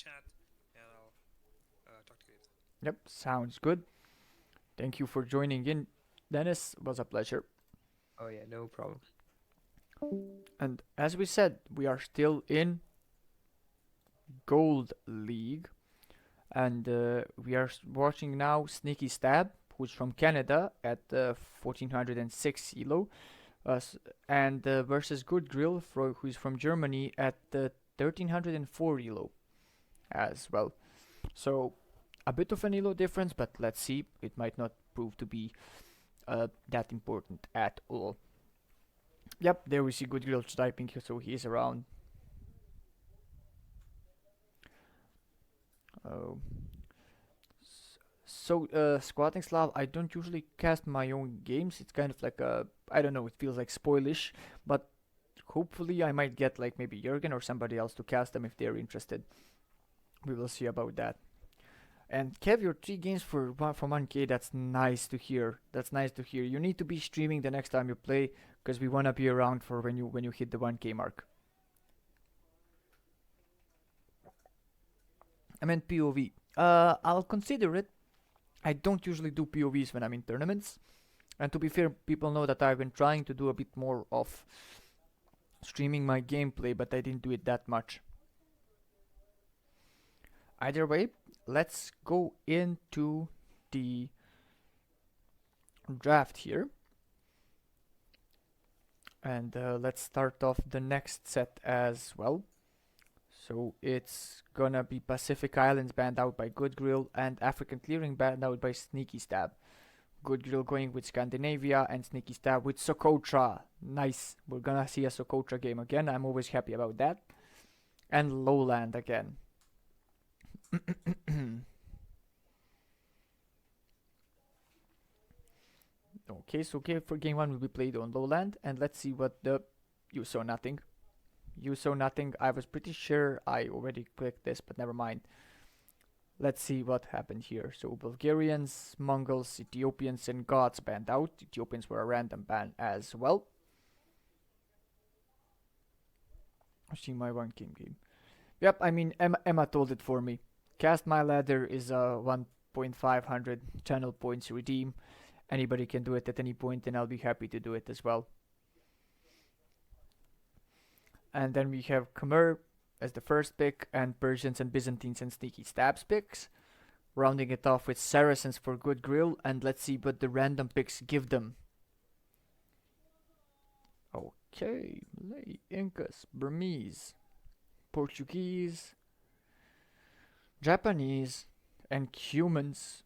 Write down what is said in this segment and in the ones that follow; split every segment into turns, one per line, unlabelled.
chat, and I'll talk to you later.
Yep, sounds good. Thank you for joining in, Dennis. It was a pleasure.
Oh yeah, no problem.
And as we said, we are still in Gold League, and we are watching now SneakyStab, who's from Canada at 1406 elo, and versus GoodGrill, who's from Germany at 1304 elo as well. So a bit of an elo difference, but let's see. It might not prove to be that important at all. Yep, there we see GoodGrill typing, so he is around. Oh. So, Squatting Slav, I don't usually cast my own games. It's kind of like a, I don't know, it feels like spoilish, but hopefully I might get like maybe Jurgen or somebody else to cast them if they're interested. We will see about that. And Kev, your 3 games for 1K. That's nice to hear. That's nice to hear. You need to be streaming the next time you play, because we wanna be around for when you hit the 1K mark. I meant POV. I'll consider it. I don't usually do POVs when I'm in tournaments. And to be fair, people know that I've been trying to do a bit more of streaming my gameplay, but I didn't do it that much. Either way, let's go into the draft here. And let's start off the next set as well. So it's gonna be Pacific Islands banned out by GoodGrill and African Clearing banned out by SneakyStab. GoodGrill going with Scandinavia and SneakyStab with Socotra. Nice. We're gonna see a Socotra game again. I'm always happy about that. And Lowland again. Okay, so for game 1 will be played on Lowland, and let's see what the... You saw nothing. You saw nothing. I was pretty sure I already clicked this, but never mind. Let's see what happened here. So Bulgarians, Mongols, Ethiopians, and Goths banned out. Ethiopians were a random ban as well. I see my 1 game. Yep, I mean Emma told it for me. Cast My Ladder is a 1.500 channel points redeem. Anybody can do it at any point, and I'll be happy to do it as well. And then we have Khmer as the first pick, and Persians and Byzantines and SneakyStab's picks. Rounding it off with Saracens for GoodGrill, and let's see what the random picks give them. Okay, Malay, Incas, Burmese, Portuguese, Japanese, and Cumans.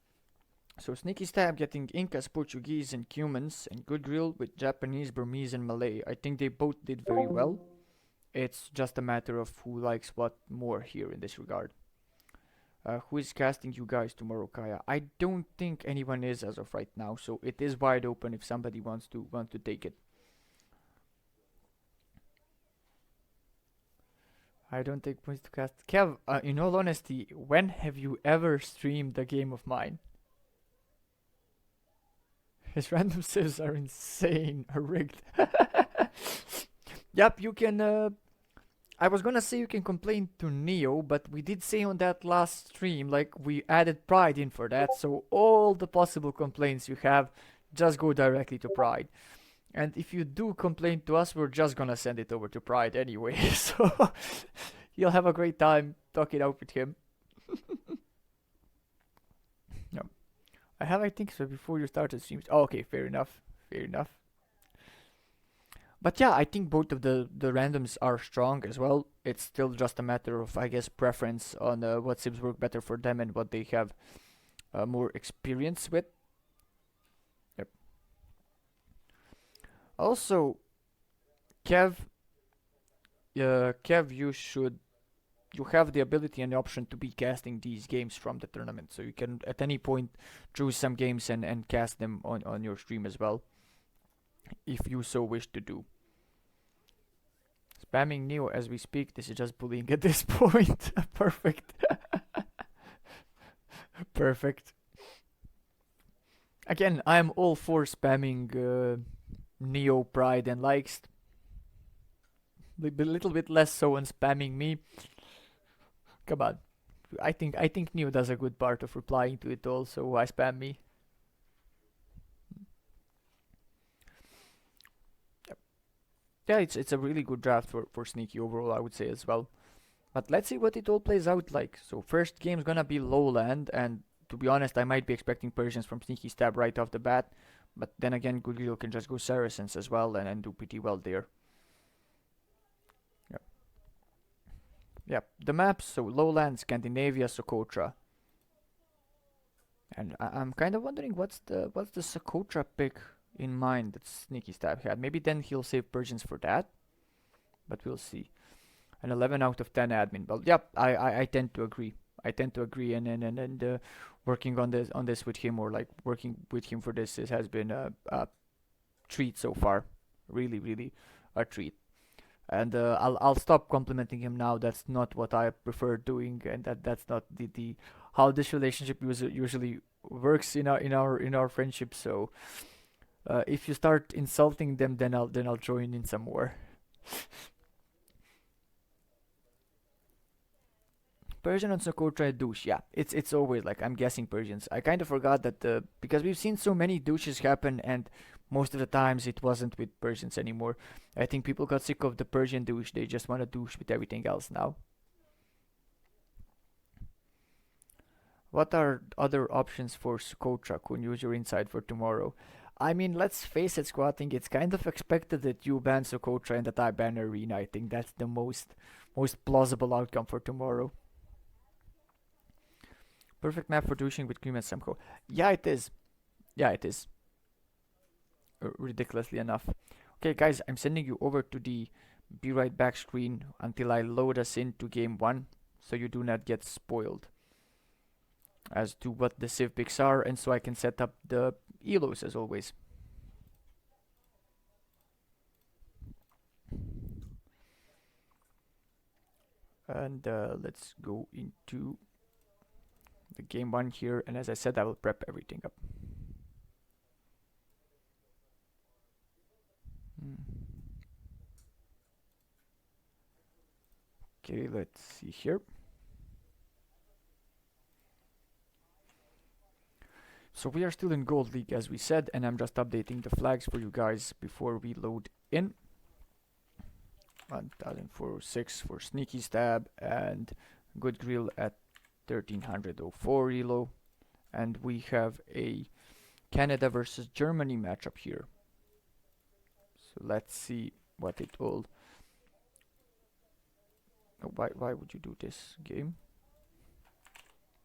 So SneakyStab getting Incas, Portuguese, and Cumans, and GoodGrill with Japanese, Burmese, and Malay. I think they both did very well. It's just a matter of who likes what more here in this regard. Who is casting you guys tomorrow, Kaya? I don't think anyone is as of right now, so it is wide open if somebody wants to take it. I don't take points to cast. Kev, in all honesty, when have you ever streamed a game of mine? His random saves are insane, are rigged. Yep, you can. I was gonna say you can complain to Neo, but we did say on that last stream, like, we added Pride in for that, so all the possible complaints you have, just go directly to Pride. And if you do complain to us, we're just gonna send it over to Pride anyway, so you'll have a great time talking out with him. No. I think so before you started streams. Oh, okay, fair enough. Fair enough. But yeah, I think both of the randoms are strong as well. It's still just a matter of, I guess, preference on what sims work better for them and what they have more experience with. Yep. Also, Kev, you have the ability and the option to be casting these games from the tournament, so you can at any point choose some games and cast them on your stream as well, if you so wish to do. Spamming Neo as we speak. This is just bullying at this point. Perfect. Perfect. Again, I'm all for spamming Neo, Pride, and likes. A little bit less so on spamming me. Come on. I think Neo does a good part of replying to it all, so why spam me? Yep. Yeah, it's a really good draft for Sneaky overall, I would say as well. But let's see what it all plays out like. So first game's gonna be Lowland, and to be honest, I might be expecting Persians from SneakyStab right off the bat. But then again, GoodGrill can just go Saracens as well and do pretty well there. Yep. Yep. The maps, so Lowland, Scandinavia, Socotra. And I'm kind of wondering what's the Socotra pick in mind that SneakyStab had. Maybe then he'll save Persians for that. But we'll see. An 11 out of 10 admin. Well, yep, I tend to agree. And working on this with him, or like working with him for this, has been a treat so far. Really a treat. And I'll stop complimenting him now. That's not what I prefer doing, and that's not the how this relationship usually works in our friendship. So if you start insulting them, then I'll join in some more. Persian on Socotra douche, yeah. It's always like I'm guessing Persians. I kind of forgot that because we've seen so many douches happen, and most of the times it wasn't with Persians anymore. I think people got sick of the Persian douche. They just want to douche with everything else now. What are other options for Socotra? Kun, use your insight for tomorrow. I mean, let's face it, squatting. It's kind of expected that you ban Socotra and that I ban Arena. I think that's the most plausible outcome for tomorrow. Perfect map for douching with cream and Semco. Yeah, it is. Yeah, it is. Ridiculously enough. Okay, guys, I'm sending you over to the be right back screen until I load us into game 1, so you do not get spoiled as to what the civ picks are, and so I can set up the elos as always. And let's go into the game 1 here, and as I said, I will prep everything up. Okay, let's see here. So we are still in Gold League as we said, and I'm just updating the flags for you guys before we load in. 1046 for SneakyStab and GoodGrill at 1304 elo, and we have a Canada versus Germany matchup here. So let's see what it all. Oh, why would you do this game?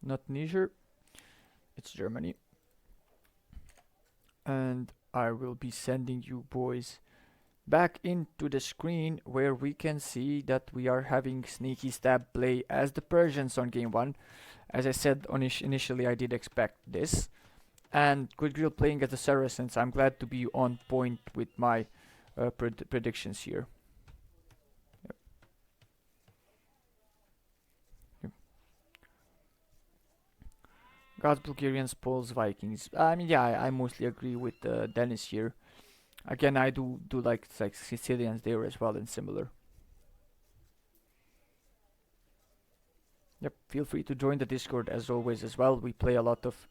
Not Niger, it's Germany. And I will be sending you boys back into the screen where we can see that we are having SneakyStab play as the Persians on game 1. As I said initially, I did expect this. And GoodGrill playing as the Saracens. I'm glad to be on point with my predictions here. Yep. Gods, Bulgarians, Poles, Vikings. I mean, yeah, I mostly agree with Dennis here. Again, I do like Sicilians there as well and similar. Yep, feel free to join the Discord as always as well. We play a lot of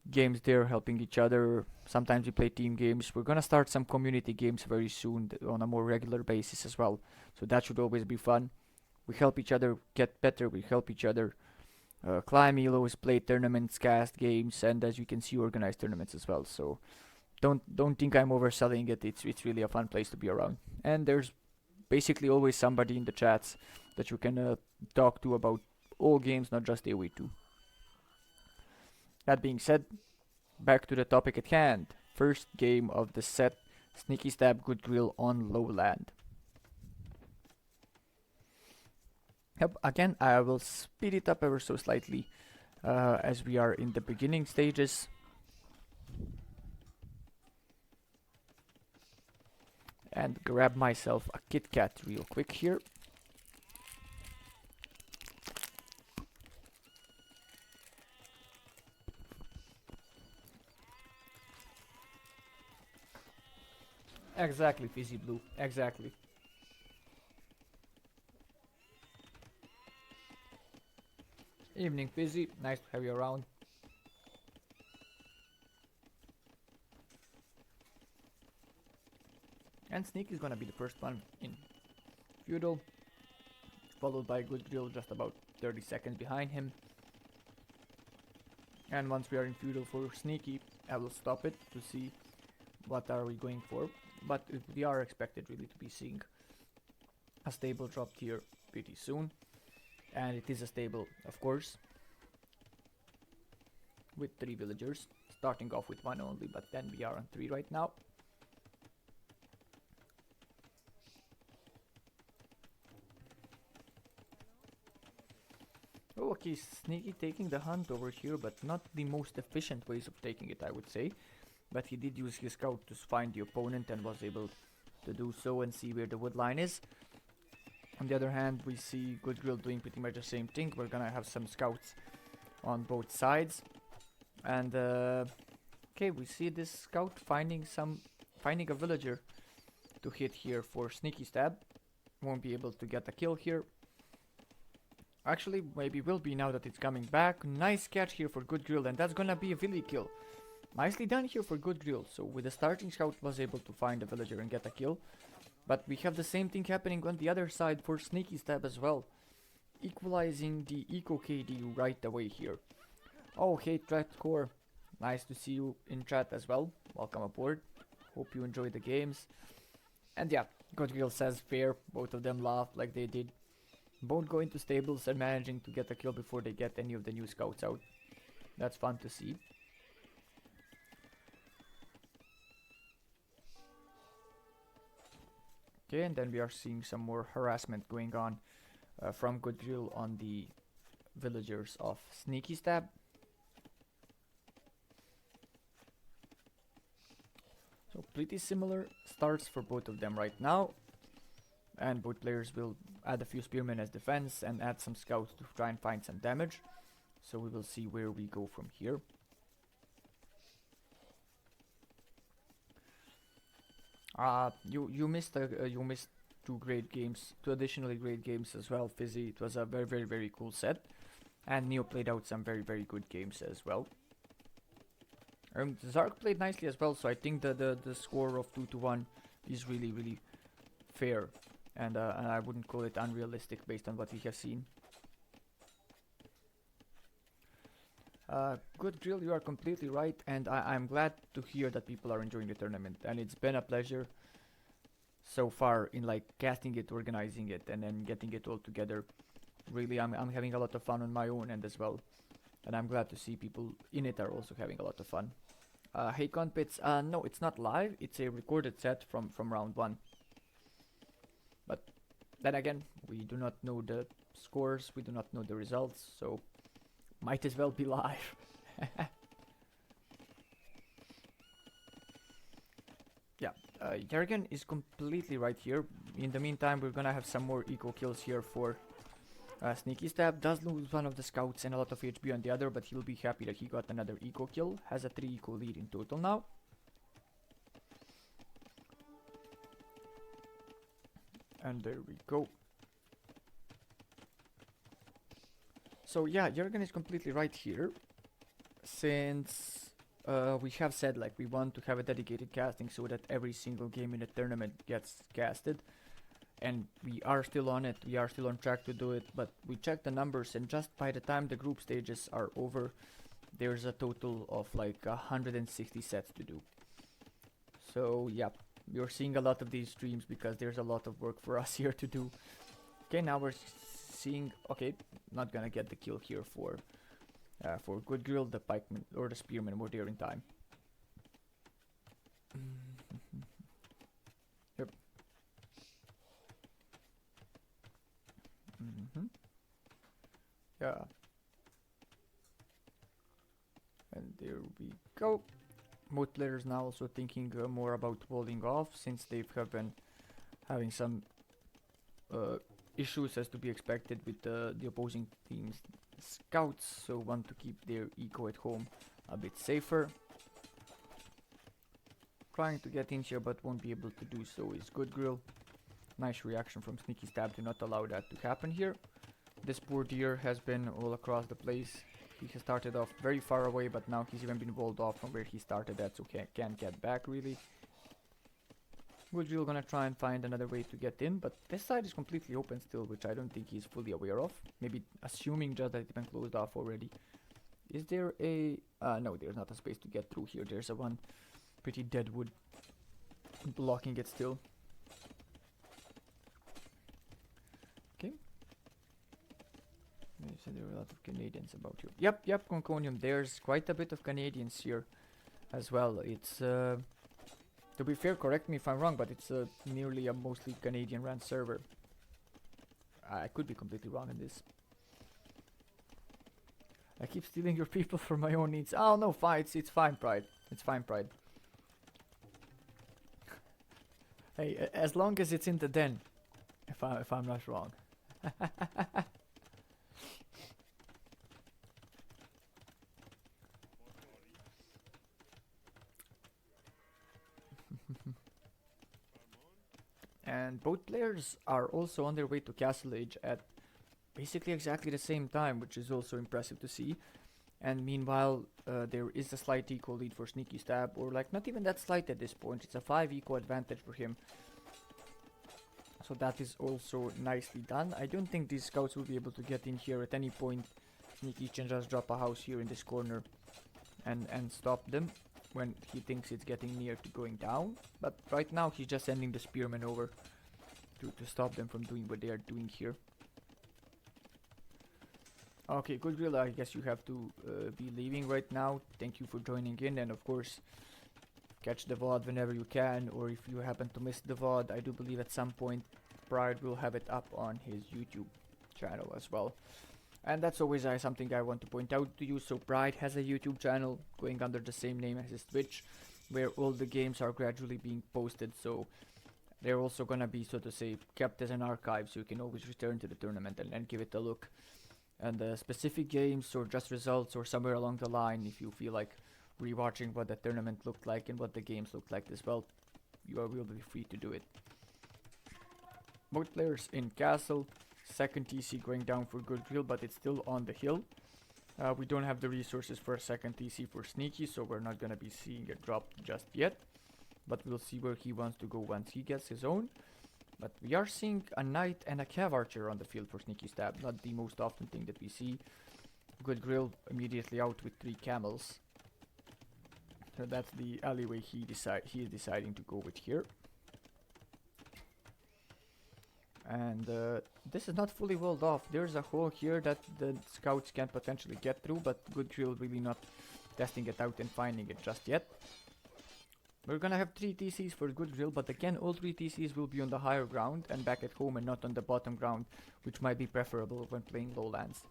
games there, helping each other. Sometimes we play team games. We're gonna start some community games very soon on a more regular basis as well. So that should always be fun. We help each other get better. We help each other climb elos, play tournaments, cast games, and as you can see, organize tournaments as well. So don't think I'm overselling it. It's really a fun place to be around. And there's basically always somebody in the chats that you can talk to about all games, not just AoE2. That being said, back to the topic at hand. First game of the set, SneakyStab GoodGrill on Lowland. Yep, again, I will speed it up ever so slightly as we are in the beginning stages. And grab myself a Kit Kat real quick here. Exactly, Fizzy Blue. Exactly. Evening, Fizzy. Nice to have you around. And Sneak is gonna be the first one in Feudal, followed by GoodGrill just about 30 seconds behind him. And once we are in Feudal for Sneaky, I will stop it to see what are we going for. But we are expected really to be seeing a stable dropped here pretty soon. And it is a stable, of course, with 3 villagers, starting off with 1 only, but then we are on 3 right now. Oh, okay, Sneaky taking the hunt over here, but not the most efficient ways of taking it, I would say. But he did use his scout to find the opponent and was able to do so and see where the wood line is. On the other hand, we see GoodGrill doing pretty much the same thing. We're gonna have some scouts on both sides. And okay, we see this scout finding a villager to hit here for SneakyStab. Won't be able to get a kill here. Actually, maybe will be now that it's coming back. Nice catch here for GoodGrill, and that's gonna be a villi kill. Nicely done here for GoodGrill. So with the starting scout was able to find a villager and get a kill. But we have the same thing happening on the other side for SneakyStab as well. Equalizing the eco KD right away here. Oh, hey Chat Core. Nice to see you in chat as well. Welcome aboard. Hope you enjoy the games. And yeah, GoodGrill says fair. Both of them laughed like they did. Both going to stables and managing to get a kill before they get any of the new scouts out. That's fun to see. Okay, and then we are seeing some more harassment going on from GoodGrill on the villagers of SneakyStab. So pretty similar starts for both of them right now. And both players will add a few spearmen as defense and add some scouts to try and find some damage. So we will see where we go from here. You missed 2 great games, 2 additionally great games as well, Fizzy. It was a very cool set, and Neo played out some very good games as well. Zark played nicely as well, so I think the score of 2-1 is really fair, and I wouldn't call it unrealistic based on what we have seen. GoodGrill, you are completely right, and I'm glad to hear that people are enjoying the tournament, and it's been a pleasure so far in like casting it, organizing it, and then getting it all together. Really, I'm having a lot of fun on my own end as well, and I'm glad to see people in it are also having a lot of fun. Hey Conpits, no, it's not live, it's a recorded set from round 1. But then again, we do not know the scores, we do not know the results, so might as well be live. Yeah, Jurgen is completely right here. In the meantime, we're gonna have some more eco kills here for SneakyStab. Does lose one of the scouts and a lot of HP on the other, but he'll be happy that he got another eco kill. Has a 3 eco lead in total now. And there we go. So yeah, Jurgen is completely right here. Since we have said like we want to have a dedicated casting so that every single game in the tournament gets casted. And we are still on it, we are still on track to do it, but we checked the numbers and just by the time the group stages are over, there's a total of like 160 sets to do. So yeah, you're seeing a lot of these streams because there's a lot of work for us here to do. Okay, now we're seeing, okay, not gonna get the kill here for GoodGrill. The pikeman or the spearmen were there in time. Yep. Yeah. And there we go. Both players now also thinking more about walling off since they have been having some issues as to be expected with the opposing team's scouts, so want to keep their eco at home a bit safer. Trying to get in here but won't be able to do so is GoodGrill. Nice reaction from SneakyStab to not allow that to happen here. This poor deer has been all across the place. He has started off very far away, but now he's even been walled off from where he started at, so can't get back really. GoodGrill gonna try and find another way to get in, but this side is completely open still, which I don't think he's fully aware of. Maybe assuming just that it's been closed off already. Is there a... no, there's not a space to get through here. There's a one pretty dead wood blocking it still. Okay. You said there were a lot of Canadians about here. Yep, Conconium. There's quite a bit of Canadians here as well. It's... to be fair, correct me if I'm wrong, but it's nearly a mostly Canadian ran server. I could be completely wrong in this. I keep stealing your people for my own needs. Oh no, fine, it's fine, Pride. It's fine, Pride. Hey, as long as it's in the den, if I'm not wrong. And both players are also on their way to Castle Age at basically exactly the same time, which is also impressive to see. And meanwhile, there is a slight eco lead for SneakyStab, or like not even that slight at this point. It's a 5 eco advantage for him. So that is also nicely done. I don't think these scouts will be able to get in here at any point. Sneaky can just drop a house here in this corner and stop them when he thinks it's getting near to going down. But right now he's just sending the spearmen over to stop them from doing what they are doing here. Okay, GoodGrill, I guess you have to be leaving right now. Thank you for joining in, and of course catch the VOD whenever you can, or if you happen to miss the VOD, I do believe at some point Pride will have it up on his YouTube channel as well. And that's always something I want to point out to you. So Pride has a YouTube channel going under the same name as his Twitch, where all the games are gradually being posted, so they're also gonna be, so to say, kept as an archive, so you can always return to the tournament and give it a look. And specific games or just results or somewhere along the line, if you feel like rewatching what the tournament looked like and what the games looked like as well, you will be free to do it. Both players in Castle. Second TC going down for GoodGrill, but it's still on the hill. We don't have the resources for a second TC for Sneaky, so we're not gonna be seeing it drop just yet. But we'll see where he wants to go once he gets his own. But we are seeing a knight and a cav archer on the field for SneakyStab. Not the most often thing that we see. GoodGrill immediately out with 3 camels. So that's the alleyway he is deciding to go with here. And this is not fully walled off. There's a hole here that the scouts can potentially get through, but GoodGrill really not testing it out and finding it just yet. We're gonna have 3 TCs for GoodGrill, but again all 3 TCs will be on the higher ground and back at home and not on the bottom ground, which might be preferable when playing lowlands.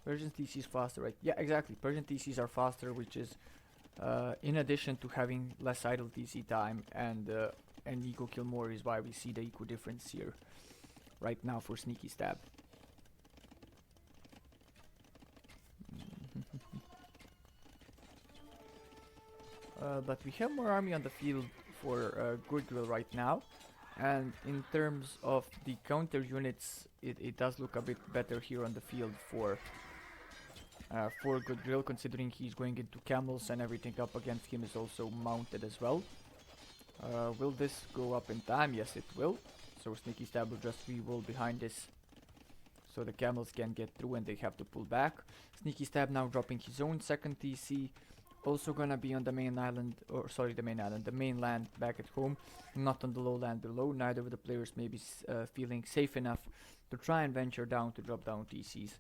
Persian TC is faster, right? Yeah, exactly. Persian TCs are faster, which is in addition to having less idle TC time and eco kill more, is why we see the eco difference here right now for SneakyStab. But we have more army on the field for GoodGrill right now, and in terms of the counter units, it does look a bit better here on the field for GoodGrill, considering he's going into camels and everything up against him is also mounted as well. Will this go up in time? Yes, it will. So SneakyStab will just re-roll behind this, so the camels can get through and they have to pull back. SneakyStab now dropping his own second TC. Also gonna be on the main island, or sorry, the mainland back at home, not on the lowland below. Neither of the players may be feeling safe enough to try and venture down to drop down TCs,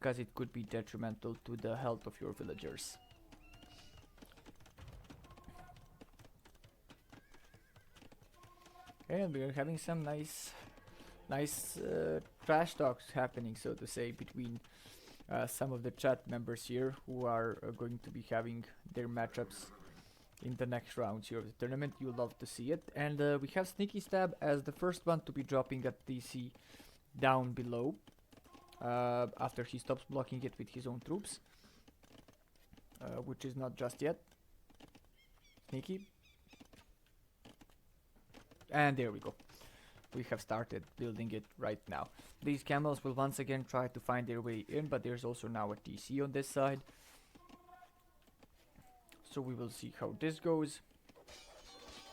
because it could be detrimental to the health of your villagers. And we're having some nice trash talks happening, so to say, between some of the chat members here who are going to be having their matchups in the next rounds here of the tournament. You'll love to see it. And we have SneakyStab as the first one to be dropping a TC down below after he stops blocking it with his own troops, which is not just yet. Sneaky. And there we go. We have started building it right now. These camels will once again try to find their way in, but there's also now a TC on this side. So we will see how this goes.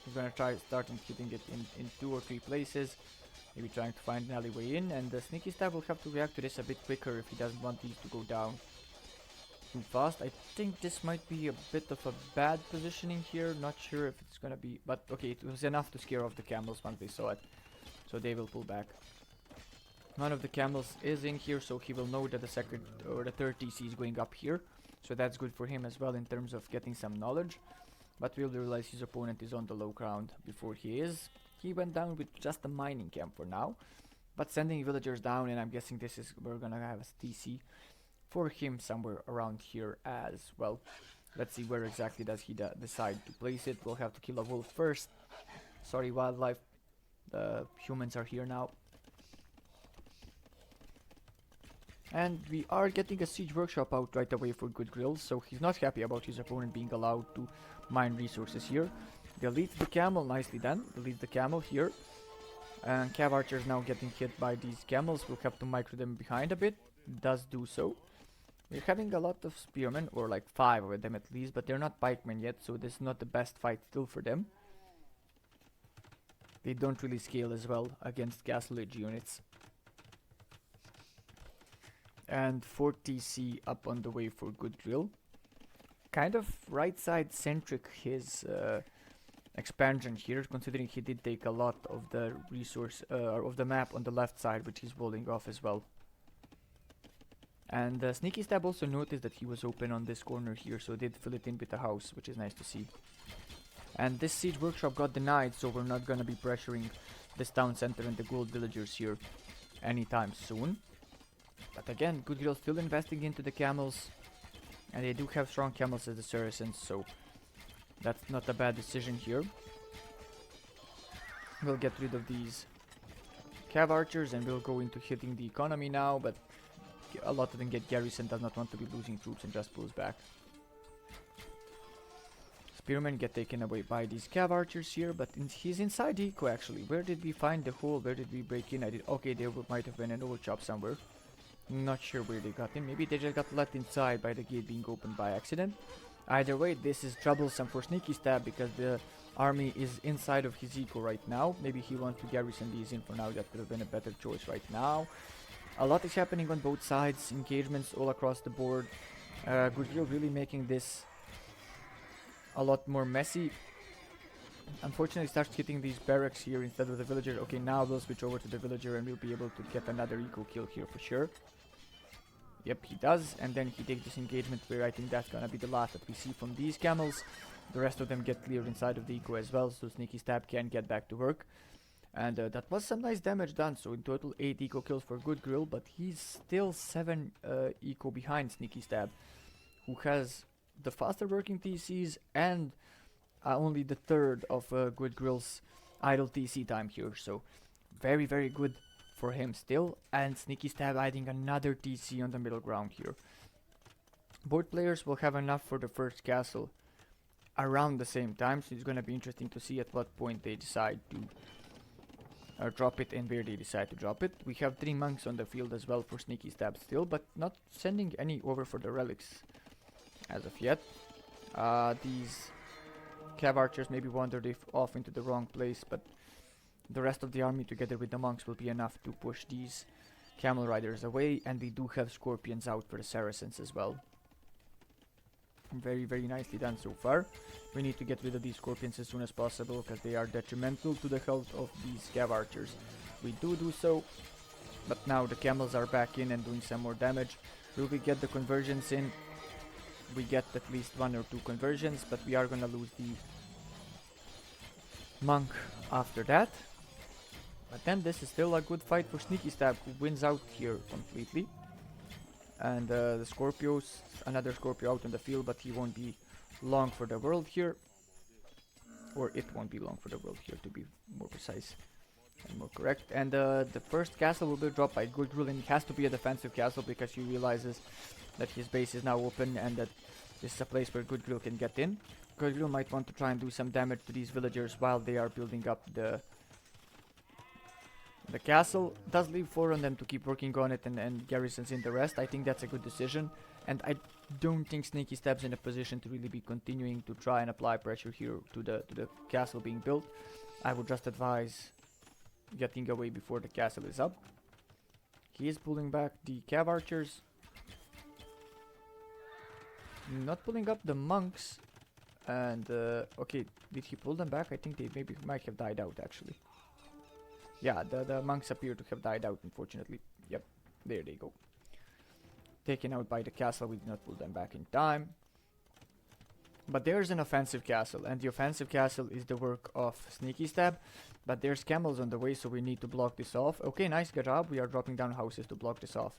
We're gonna try starting hitting it in 2 or 3 places. Maybe trying to find an alleyway in, and the SneakyStab will have to react to this a bit quicker if he doesn't want these to go down too fast. I think this might be a bit of a bad positioning here. Not sure if it's gonna be, but okay, it was enough to scare off the camels once they saw it. So they will pull back. One of the camels is in here, so he will know that the second or the third TC is going up here. So that's good for him as well in terms of getting some knowledge. But we'll realize his opponent is on the low ground before he is. He went down with just a mining camp for now, but sending villagers down, and I'm guessing this is, we're gonna have a TC for him somewhere around here as well. Let's see where exactly does he decide to place it. We'll have to kill a wolf first. Sorry, wildlife. The humans are here now. And we are getting a siege workshop out right away for GoodGrill, so he's not happy about his opponent being allowed to mine resources here. Delete the camel, nicely done. Delete the camel here. And cav archers now getting hit by these camels. We'll have to micro them behind a bit. Does do so. We're having a lot of spearmen, or like 5 of them at least, but they're not pikemen yet, so this is not the best fight still for them. They don't really scale as well against castle age units. And 4 TC up on the way for GoodGrill. Kind of right side centric his expansion here, considering he did take a lot of the resource of the map on the left side, which he's walling off as well. And SneakyStab also noticed that he was open on this corner here, so did fill it in with a house, which is nice to see. And this siege workshop got denied, so we're not gonna be pressuring this town center and the gold villagers here anytime soon. But again, GoodGrill still investing into the camels, and they do have strong camels as the Saracens, so that's not a bad decision here. We'll get rid of these cav archers and we'll go into hitting the economy now, but a lot of them get garrison, does not want to be losing troops and just pulls back. Spearmen get taken away by these cav archers here, but he's inside eco actually. Where did we find the hole? Where did we break in? Okay, there might have been an old chop somewhere. Not sure where they got in. Maybe they just got let inside by the gate being opened by accident. Either way, this is troublesome for SneakyStab because the army is inside of his eco right now. Maybe he wants to garrison these in for now. That could have been a better choice right now. A lot is happening on both sides. Engagements all across the board. GoodGrill really making this a lot more messy. Unfortunately, starts hitting these barracks here instead of the villager. Okay, now we'll switch over to the villager and we'll be able to get another eco kill here for sure. Yep, he does, and then he takes this engagement where I think that's gonna be the last that we see from these camels. The rest of them get cleared inside of the eco as well, so SneakyStab can get back to work. And that was some nice damage done, so in total 8 eco kills for GoodGrill, but he's still 7 eco behind SneakyStab, who has the faster working TCs and only the third of GoodGrill's idle TC time here, so very very good for him still. And SneakyStab adding another TC on the middle ground here. Both players will have enough for the first castle around the same time, so it's gonna be interesting to see at what point they decide to drop it and where they decide to drop it. We have 3 monks on the field as well for SneakyStab still, but not sending any over for the relics as of yet. These cav archers maybe wandered off into the wrong place, but the rest of the army together with the monks will be enough to push these camel riders away, and we do have scorpions out for the Saracens as well. Very very nicely done so far. We need to get rid of these scorpions as soon as possible because they are detrimental to the health of these cav archers. We do so, but now the camels are back in and doing some more damage. Will we get the conversions in? We get at least 1 or 2 conversions, but we are gonna lose the monk after that. But then this is still a good fight for SneakyStab, who wins out here completely. And the Scorpios, another Scorpio out in the field, but he won't be long for the world here. Or it won't be long for the world here, to be more precise and more correct. And the first castle will be dropped by GoodGrill, and it has to be a defensive castle because he realizes that his base is now open and that this is a place where GoodGrill can get in. GoodGrill might want to try and do some damage to these villagers while they are building up the castle. Does leave 4 on them to keep working on it and garrisons in the rest. I think that's a good decision. And I don't think SneakyStab's in a position to really be continuing to try and apply pressure here to the castle being built. I would just advise getting away before the castle is up. He is pulling back the cav archers. Not pulling up the monks. And okay, did he pull them back? I think they maybe might have died out actually. Yeah, the monks appear to have died out, unfortunately. Yep, there they go. Taken out by the castle, we did not pull them back in time. But there's an offensive castle, and the offensive castle is the work of SneakyStab. But there's camels on the way, so we need to block this off. Okay, nice, good job. We are dropping down houses to block this off.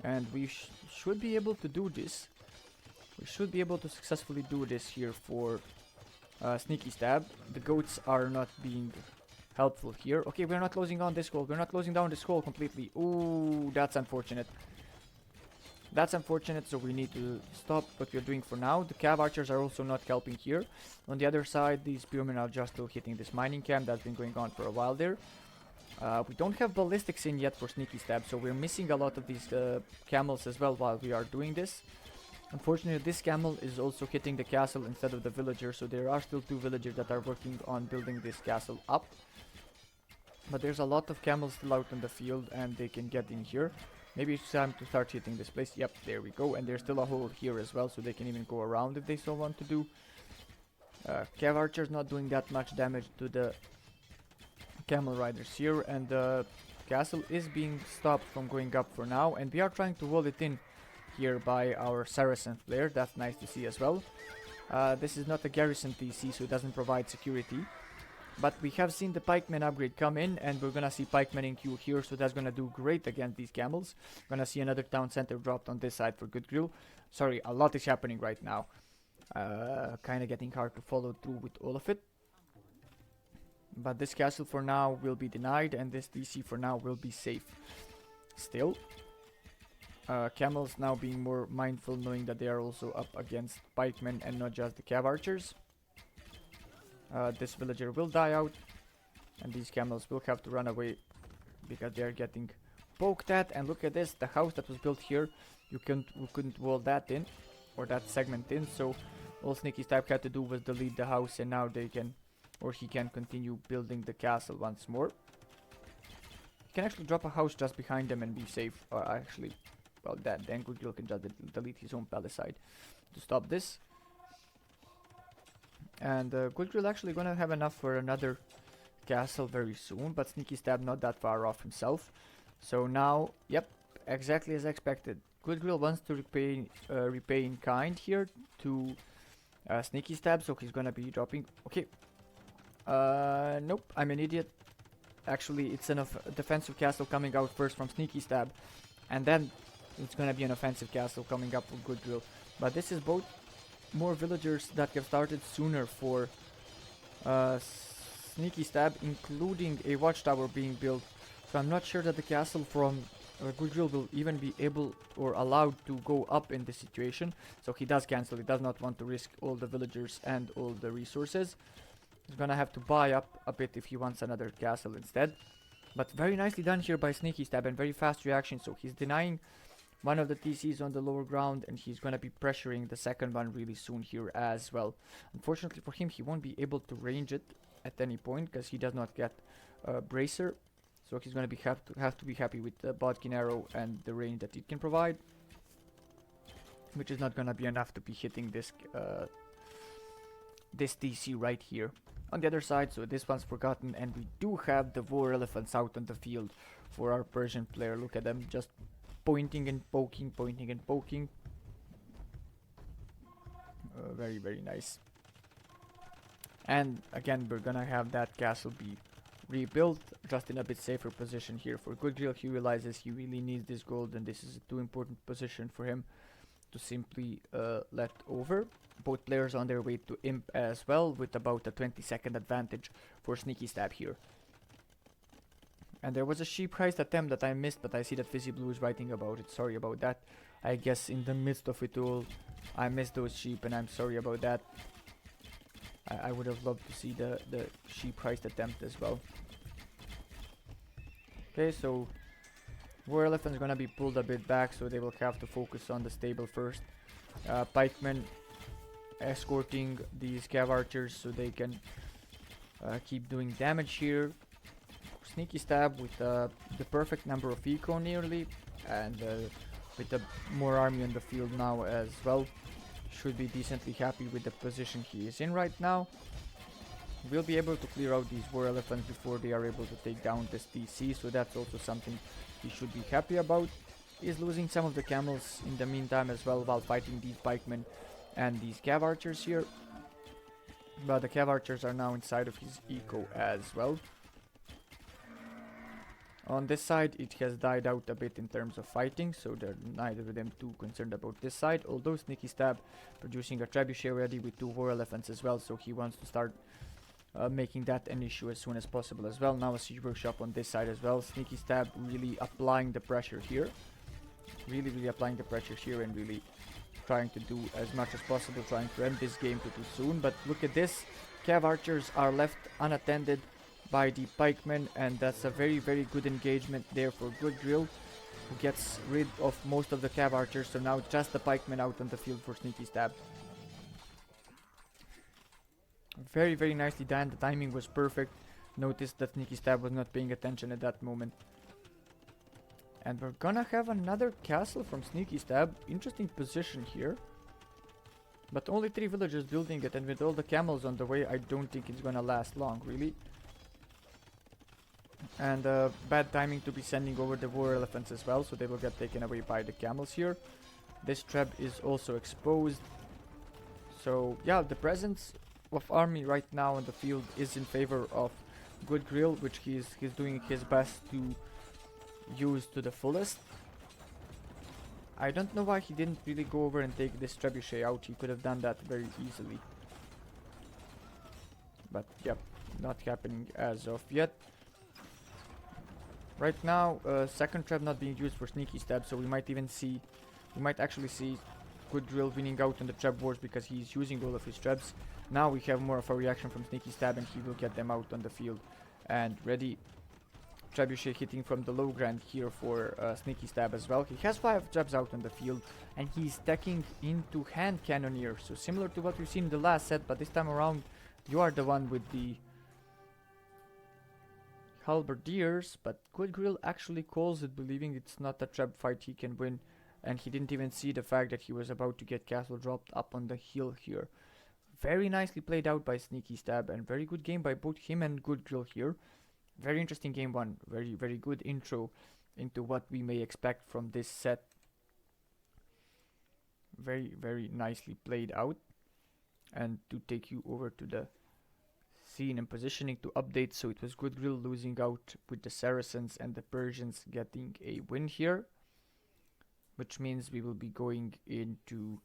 And we should be able to do this. We should be able to successfully do this here for SneakyStab. The goats are not being helpful here. Okay, we're not closing on this hole. We're not closing down this hole completely. Ooh, that's unfortunate. That's unfortunate, so we need to stop what we're doing for now. The cav archers are also not helping here. On the other side, these spearmen are just still hitting this mining camp that's been going on for a while there. We don't have ballistics in yet for SneakyStab, so we're missing a lot of these camels as well while we are doing this. Unfortunately, this camel is also hitting the castle instead of the villager, so there are still 2 villagers that are working on building this castle up. But there's a lot of camels still out in the field, and they can get in here. Maybe it's time to start hitting this place. Yep, there we go. And there's still a hole here as well, so they can even go around if they so want to do. Cav archers not doing that much damage to the camel riders here, and the castle is being stopped from going up for now, and we are trying to wall it in here by our Saracen flare. That's nice to see as well. This is not a garrison TC, so it doesn't provide security. But we have seen the pikemen upgrade come in, and we're gonna see pikemen in queue here, so that's gonna do great against these camels. Gonna see another town center dropped on this side for GoodGrill. Sorry, a lot is happening right now. Kinda getting hard to follow through with all of it. But this castle for now will be denied, and this DC for now will be safe. Still, camels now being more mindful, knowing that they are also up against pikemen and not just the cav archers. This villager will die out, and these camels will have to run away because they are getting poked at. And look at this, the house that was built here, we couldn't wall that in, or that segment in, so all SneakyStab had to do was delete the house, and now they can, or he can continue building the castle once more. He can actually drop a house just behind them and be safe, or actually, well, then GoodGrill can just delete his own palisade to stop this. And GoodGrill actually gonna have enough for another castle very soon, but SneakyStab not that far off himself. So now, yep, exactly as expected. GoodGrill wants to repay in kind here to SneakyStab, so he's gonna be dropping. Okay. Nope, I'm an idiot. Actually, it's a defensive castle coming out first from SneakyStab, and then it's gonna be an offensive castle coming up from GoodGrill. But this is both more villagers that have started sooner for SneakyStab, including a watchtower being built. So I'm not sure that the castle from GoodGrill will even be able or allowed to go up in this situation. So he does cancel. He does not want to risk all the villagers and all the resources. He's gonna have to buy up a bit if he wants another castle instead. But very nicely done here by SneakyStab, and very fast reaction. So he's denying one of the TCs on the lower ground, and he's gonna be pressuring the second one really soon here as well. Unfortunately for him, he won't be able to range it at any point because he does not get a bracer. So he's gonna have to be happy with the Bodkin arrow and the range that it can provide, which is not gonna be enough to be hitting this this TC right here. On the other side, so this one's forgotten, and we do have the war elephants out on the field for our Persian player. Look at them just pointing and poking, pointing and poking. Very, very nice. And again, we're gonna have that castle be rebuilt, just in a bit safer position here for GoodGrill. He realizes he really needs this gold, and this is a too important position for him to simply let over. Both players on their way to Imp as well, with about a 20-second advantage for SneakyStab here. And there was a sheep heist attempt that I missed, but I see that Fizzy Blue is writing about it. Sorry about that. I guess in the midst of it all, I missed those sheep, and I'm sorry about that. I would have loved to see the sheep heist attempt as well. Okay, so War Elephant's gonna be pulled a bit back, so they will have to focus on the stable first. Pikemen escorting these cav archers so they can keep doing damage here. SneakyStab with the perfect number of eco nearly, and with more army on the field now as well. Should be decently happy with the position he is in right now. We'll be able to clear out these War Elephants before they are able to take down this DC, so that's also something he should be happy about. He's losing some of the camels in the meantime as well while fighting these pikemen and these cav archers here. But the cav archers are now inside of his eco as well. On this side it has died out a bit in terms of fighting, so they're neither of them too concerned about this side, although SneakyStab producing a trebuchet already with 2 War Elephants as well, so he wants to start making that an issue as soon as possible as well. Now a siege workshop on this side as well. SneakyStab really applying the pressure here. Really applying the pressure here and really trying to do as much as possible, trying to end this game too soon. But look at this, cav archers are left unattended by the pikemen, and that's a very good engagement there for GoodGrill, who gets rid of most of the cav archers, so now just the pikemen out on the field for SneakyStab. Very nicely done, the timing was perfect. Notice that SneakyStab was not paying attention at that moment. And we're gonna have another castle from SneakyStab. Interesting position here. But only 3 villagers building it, and with all the camels on the way, I don't think it's gonna last long, really. And bad timing to be sending over the War Elephants as well, so they will get taken away by the camels here. This trap is also exposed. So yeah, the presence of army right now on the field is in favor of GoodGrill, which he's doing his best to use to the fullest. I don't know why he didn't really go over and take this trebuchet out. He could have done that very easily. But yep, not happening as of yet. Right now, second trap not being used for SneakyStab, so we might actually see GoodGrill winning out on the trap wars because he's using all of his traps. Now we have more of a reaction from SneakyStab, and he will get them out on the field and ready. Trebuchet hitting from the low ground here for SneakyStab as well. He has 5 traps out on the field, and he's stacking into hand cannoneer, so similar to what we've seen in the last set, but this time around you are the one with the halberdiers. But GoodGrill actually calls it, believing it's not a trap fight he can win, and he didn't even see the fact that he was about to get castle dropped up on the hill here. Very nicely played out by SneakyStab, and very good game by both him and GoodGrill here. Very interesting game one. Very good intro into what we may expect from this set. Very nicely played out. And to take you over to the scene and positioning to update, so it was GoodGrill losing out with the Saracens and the Persians getting a win here, which means we will be going into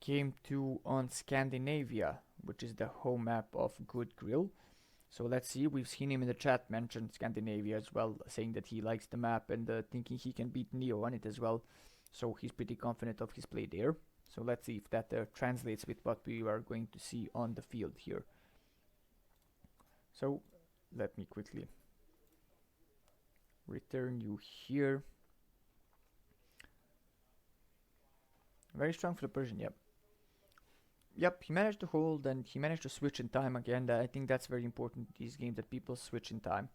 game 2 on Scandinavia, which is the home map of GoodGrill. So let's see, we've seen him in the chat mention Scandinavia as well, saying that he likes the map and thinking he can beat Neo on it as well. So he's pretty confident of his play there. So let's see if that translates with what we are going to see on the field here. So let me quickly return you here. Very strong for the Persian, yep. Yep, he managed to hold and he managed to switch in time again. I think that's very important in these games, that people switch in time.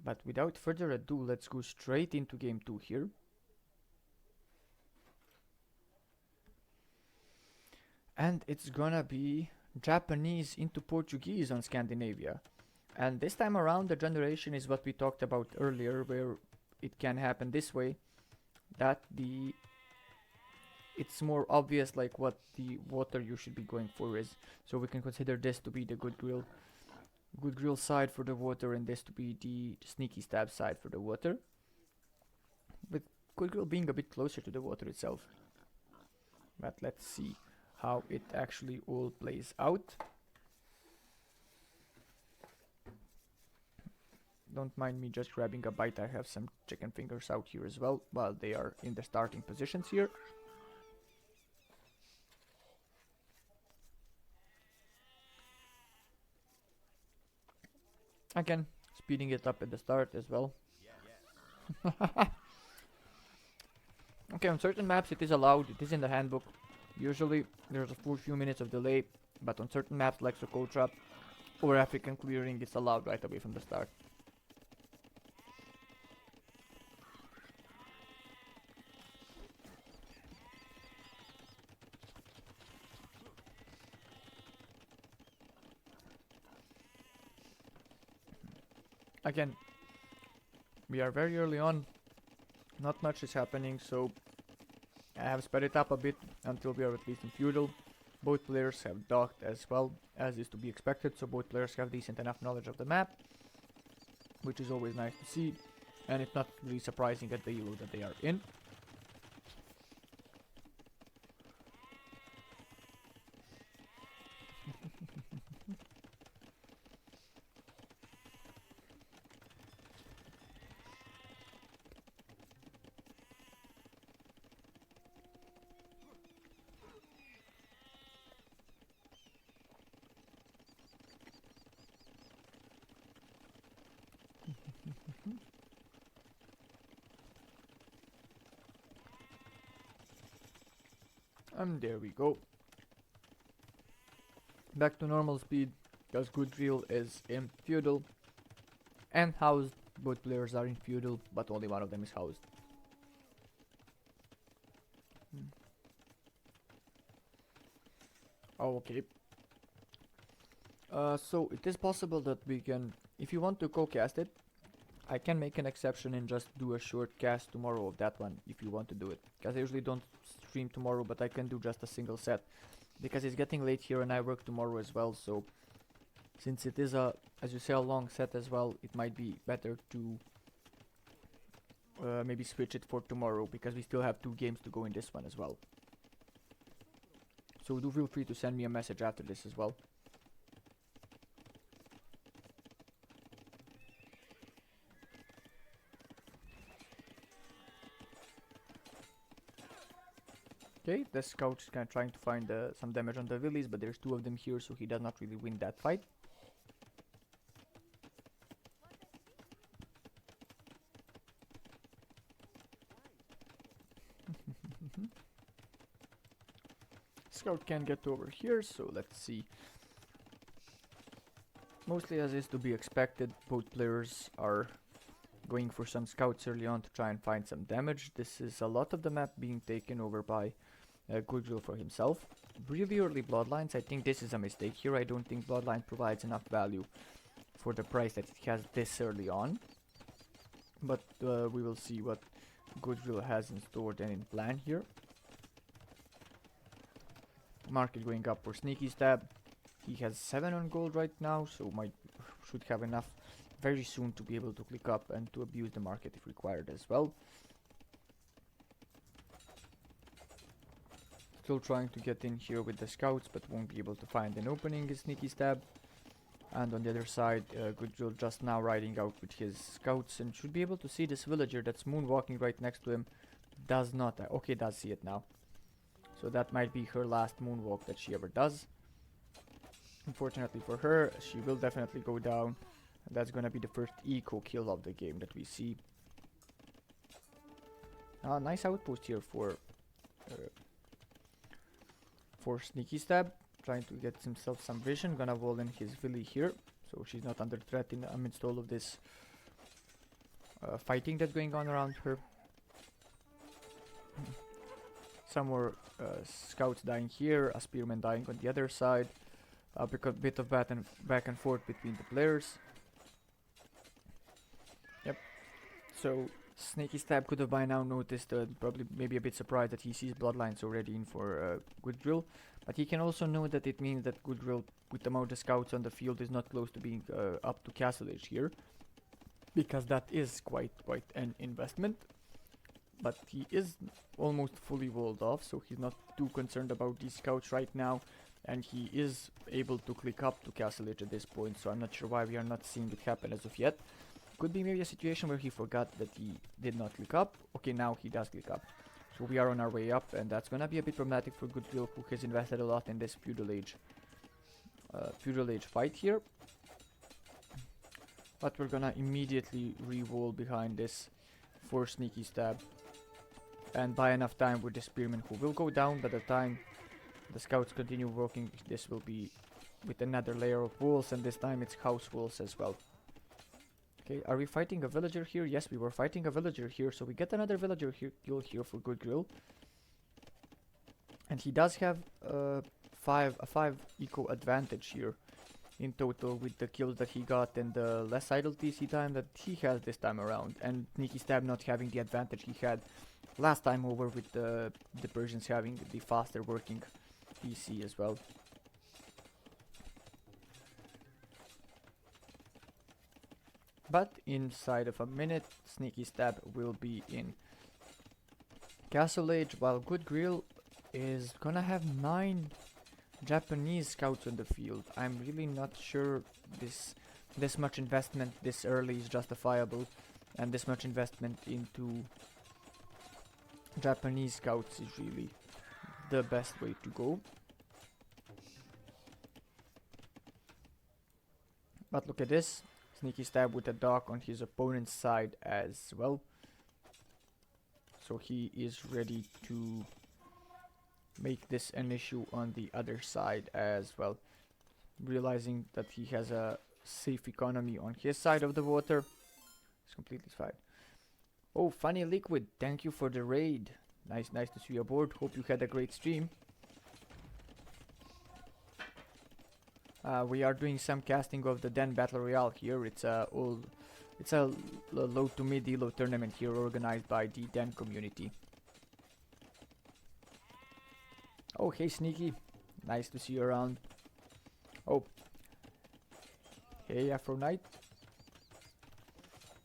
But without further ado, let's go straight into game 2 here. And it's gonna be Japanese into Portuguese on Scandinavia. And this time around the generation is what we talked about earlier, where it can happen this way, that it's more obvious like what the water you should be going for is. So we can consider this to be the GoodGrill side for the water, and this to be the SneakyStab side for the water, with GoodGrill being a bit closer to the water itself. But let's see how it actually all plays out. don't mind me just grabbing a bite. I have some chicken fingers out here as well, while they are in the starting positions here. Again, speeding it up at the start as well. Okay, on certain maps it is allowed, it is in the handbook. Usually there's a full few minutes of delay, but on certain maps like Socotra or African clearing, it's allowed right away from the start. Again, we are very early on, not much is happening, so I have sped it up a bit until we are at least in feudal. Both players have docked as well, as is to be expected, so both players have decent enough knowledge of the map, which is always nice to see, and it's not really surprising at the elo that they are in. And there we go. Back to normal speed, because GoodGrill is in feudal and housed. Both players are in feudal, but only one of them is housed. Oh, okay. So it is possible that we can, if you want to co-cast it, I can make an exception and just do a short cast tomorrow of that one if you want to do it. Because I usually don't stream tomorrow, but I can do just a single set. Because it's getting late here and I work tomorrow as well, so since it is a, as you say, a long set as well, it might be better to maybe switch it for tomorrow, because we still have 2 games to go in this one as well. So do feel free to send me a message after this as well. Okay, the scout is kind of trying to find some damage on the villies, but there's 2 of them here, so he does not really win that fight. Scout can get over here, so let's see. Mostly as is to be expected, both players are going for some scouts early on to try and find some damage. This is a lot of the map being taken over by GoodGrill for himself. Really early bloodlines, I think this is a mistake here. I don't think bloodline provides enough value for the price that it has this early on. But we will see what GoodGrill has in store and in plan here. Market going up for SneakyStab. He has 7 on gold right now, so should have enough very soon to be able to click up and to abuse the market if required as well. Still trying to get in here with the scouts, but won't be able to find an opening is SneakyStab. And on the other side, GoodGrill just now riding out with his scouts and should be able to see this villager that's moonwalking right next to him. Does not, okay, does see it now. So that might be her last moonwalk that she ever does. Unfortunately for her, she will definitely go down. And that's gonna be the first eco kill of the game that we see. Nice outpost here for SneakyStab. Trying to get himself some vision. Gonna wall in his villi here, so she's not under threat in amidst all of this fighting that's going on around her. Some more scouts dying here, a spearman dying on the other side. A bit of back and forth between the players. Yep. So SneakyStab could have by now noticed, probably maybe a bit surprised that he sees bloodlines already in for GoodGrill. But he can also know that it means that GoodGrill, with the amount of scouts on the field, is not close to being up to castle age here. Because that is quite an investment. But he is almost fully walled off, so he's not too concerned about these scouts right now. And he is able to click up to castle age at this point, so I'm not sure why we are not seeing it happen as of yet. Could be maybe a situation where he forgot that he did not click up. Okay, now he does click up. So we are on our way up, and that's gonna be a bit problematic for GoodGrill, who has invested a lot in this feudal age fight here. But we're gonna immediately re-wall behind this for SneakyStab. And buy enough time with the spearman, who will go down by the time the scouts continue working. This will be with another layer of walls, and this time it's house walls as well. Okay, are we fighting a villager here? Yes, we were fighting a villager here, so we get another villager kill here for GoodGrill. And he does have a 5 eco advantage here in total with the kills that he got and the less idle TC time that he has this time around. And SneakyStab not having the advantage he had last time over with the Persians having the faster working PC as well. But inside of a minute, SneakyStab will be in Castle Age, while GoodGrill is gonna have 9 Japanese scouts on the field. I'm really not sure this much investment this early is justifiable, and this much investment into Japanese scouts is really the best way to go. But look at this. SneakyStab with a dock on his opponent's side as well. So he is ready to make this an issue on the other side as well. Realizing that he has a safe economy on his side of the water. It's completely fine. Oh, Funny Liquid, thank you for the raid. Nice to see you aboard. Hope you had a great stream. We are doing some casting of the Den Battle Royale here. It's a low to mid elo tournament here organized by the Den community. Oh, hey Sneaky, nice to see you around. Oh, hey Afro Knight,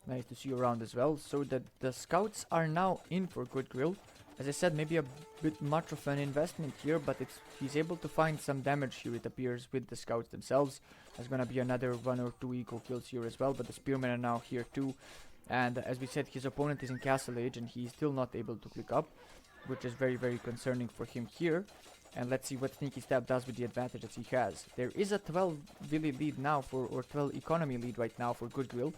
nice to see you around as well. So that the scouts are now in for GoodGrill. As I said, maybe a bit much of an investment here, but he's able to find some damage here, it appears, with the scouts themselves. There's gonna be another 1 or 2 equal kills here as well, but the spearmen are now here too. And as we said, his opponent is in Castle Age and he's still not able to click up, which is very concerning for him here. And let's see what SneakyStab does with the advantage that he has. There is a 12 Villi lead now or 12 economy lead right now for GoodGrill,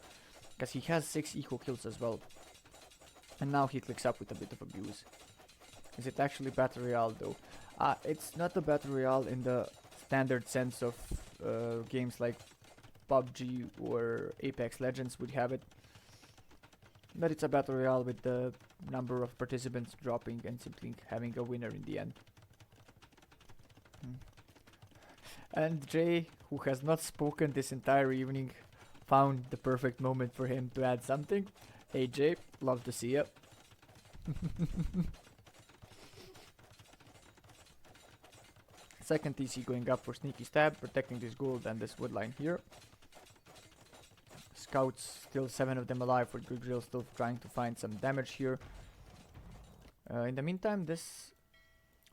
because he has 6 equal kills as well. And now he clicks up with a bit of abuse. Is it actually Battle Royale though? It's not a Battle Royale in the standard sense of games like PUBG or Apex Legends would have it. But it's a Battle Royale with the number of participants dropping and simply having a winner in the end. And Jay, who has not spoken this entire evening, found the perfect moment for him to add something. Hey Jay, love to see you. Second TC going up for SneakyStab, protecting this gold and this woodline here. Scouts, still 7 of them alive for GoodGrill, still trying to find some damage here. In the meantime, this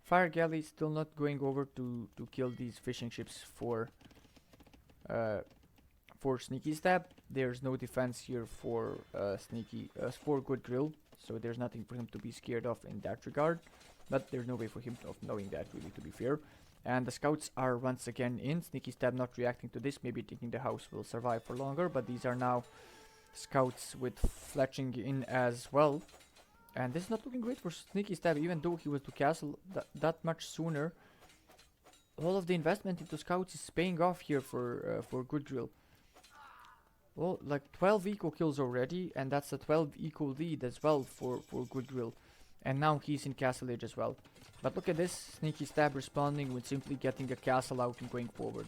fire galley is still not going over to kill these fishing ships for SneakyStab. There's no defense here for for GoodGrill, so there's nothing for him to be scared of in that regard. But there's no way for him of knowing that, really, to be fair. And the scouts are once again in. SneakyStab not reacting to this, maybe thinking the house will survive for longer, but these are now scouts with fletching in as well. And this is not looking great for SneakyStab, even though he was to castle that much sooner. All of the investment into scouts is paying off here for GoodGrill. Well, like 12 eco kills already, and that's a 12 eco lead as well for GoodGrill. And now he's in Castle Age as well. But look at this, SneakyStab responding with simply getting a castle out and going forward.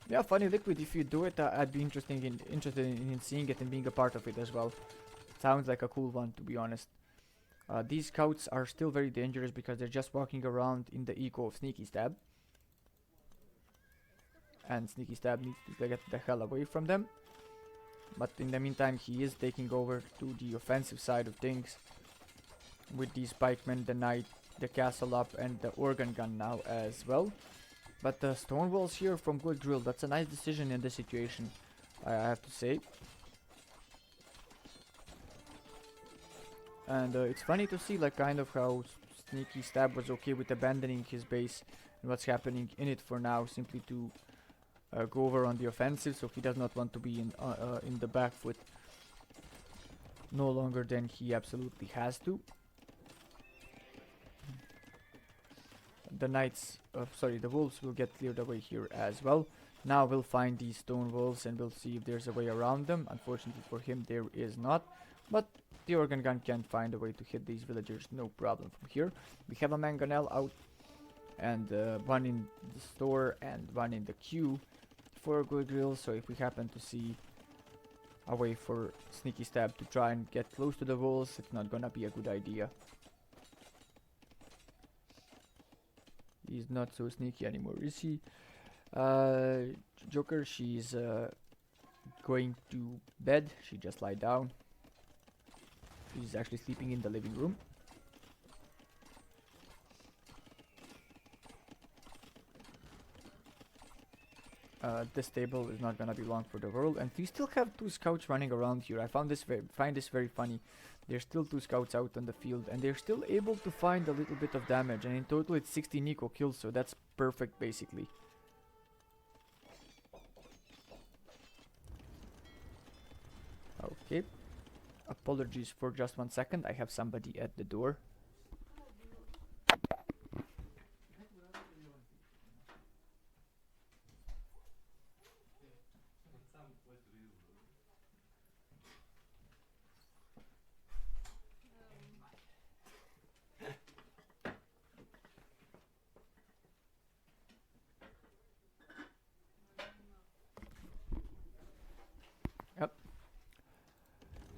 Yeah, Funny Liquid, if you do it, I'd be interested in seeing it and being a part of it as well. Sounds like a cool one, to be honest. These scouts are still very dangerous because they're just walking around in the eco of SneakyStab. And SneakyStab needs to get the hell away from them. But in the meantime, he is taking over to the offensive side of things. With the spikemen, the knight, the castle up, and the organ gun now as well. But the stone walls here from GoodGrill, that's a nice decision in this situation, I have to say. And it's funny to see like kind of how SneakyStab was okay with abandoning his base and what's happening in it for now, simply to go over on the offensive, so he does not want to be in the back foot no longer than he absolutely has to. The knights, the wolves will get cleared away here as well. Now we'll find these stone walls and we'll see if there's a way around them. Unfortunately for him there is not, but the organ gun can find a way to hit these villagers, no problem from here. We have a mangonel out, and one in the store and one in the queue for GoodGrill, so if we happen to see a way for SneakyStab to try and get close to the walls, it's not gonna be a good idea. He's not so sneaky anymore, is he? Joker, she's going to bed. She just lied down. She's actually sleeping in the living room. This table is not gonna be long for the world, and we still have 2 scouts running around here. I find this very funny. There's still 2 scouts out on the field, and they're still able to find a little bit of damage, and in total it's 16 eco kills, so that's perfect basically. Okay. Apologies for just 1 second, I have somebody at the door.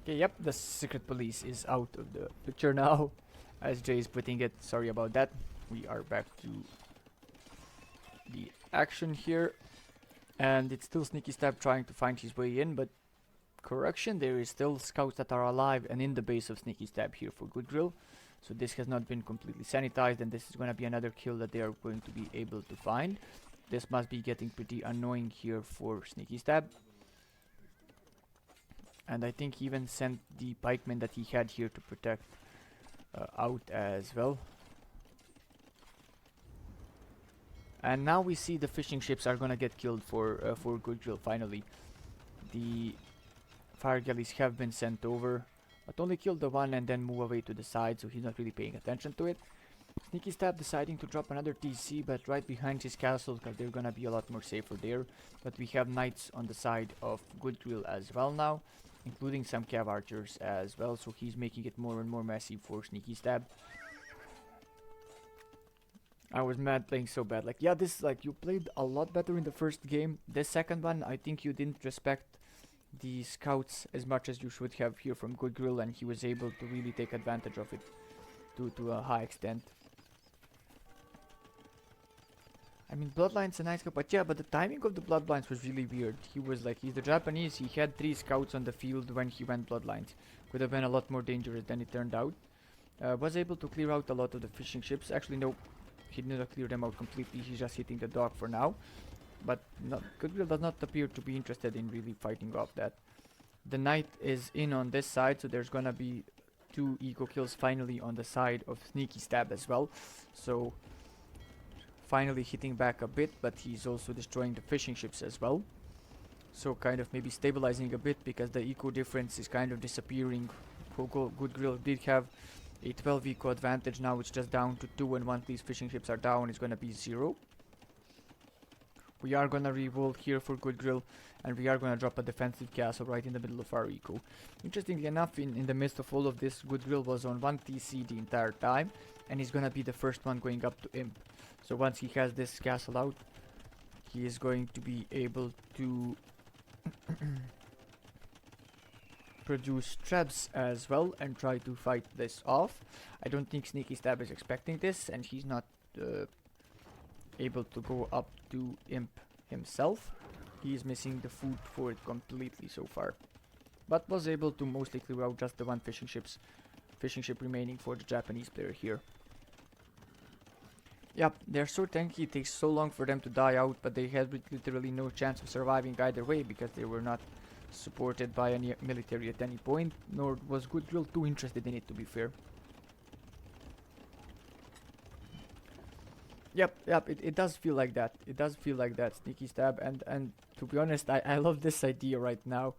Okay, yep, the secret police is out of the picture now, as Jay is putting it. Sorry about that. We are back to the action here, and it's still SneakyStab trying to find his way in, but correction, there is still scouts that are alive and in the base of SneakyStab here for GoodGrill, so this has not been completely sanitized, and this is going to be another kill that they are going to be able to find. This must be getting pretty annoying here for SneakyStab. And I think he even sent the pikemen that he had here to protect out as well. And now we see the fishing ships are gonna get killed for GoodGrill finally. The fire galleys have been sent over, but only killed the one and then move away to the side, so he's not really paying attention to it. SneakyStab deciding to drop another TC, but right behind his castle, because they're gonna be a lot more safer there. But we have knights on the side of GoodGrill as well now, including some cav archers as well, so he's making it more and more messy for SneakyStab. I was mad playing so bad. Like, yeah, this, like, you played a lot better in the first game. This second one, I think you didn't respect the scouts as much as you should have here from GoodGrill, and he was able to really take advantage of it to a high extent. I mean, Bloodline's a nice guy, but yeah, but the timing of the Bloodlines was really weird. He was like, he's the Japanese, he had 3 scouts on the field when he went Bloodlines. Could have been a lot more dangerous than it turned out. Was able to clear out a lot of the fishing ships. Actually, no, he did not clear them out completely, he's just hitting the dock for now. But GoodGrill does not appear to be interested in really fighting off that. The knight is in on this side, so there's gonna be 2 eco kills finally on the side of SneakyStab as well. So finally hitting back a bit, but he's also destroying the fishing ships as well. So kind of maybe stabilizing a bit, because the eco difference is kind of disappearing. GoodGrill did have a 12 eco advantage, now it's just down to 2, and once these fishing ships are down it's gonna be 0. We are gonna revolt here for GoodGrill, and we are gonna drop a defensive castle right in the middle of our eco. Interestingly enough, in the midst of all of this, GoodGrill was on 1 TC the entire time, and he's gonna be the first one going up to Imp. So once he has this castle out, he is going to be able to produce traps as well and try to fight this off. I don't think SneakyStab is expecting this, and he's not able to go up to Imp himself. He is missing the food for it completely so far, but was able to mostly clear out just the 1 fishing ship remaining for the Japanese player here. Yep, they're so tanky, it takes so long for them to die out, but they had literally no chance of surviving either way because they were not supported by any military at any point, nor was GoodGrill too interested in it, to be fair. Yep, it does feel like that. It does feel like that, SneakyStab, and to be honest, I love this idea right now,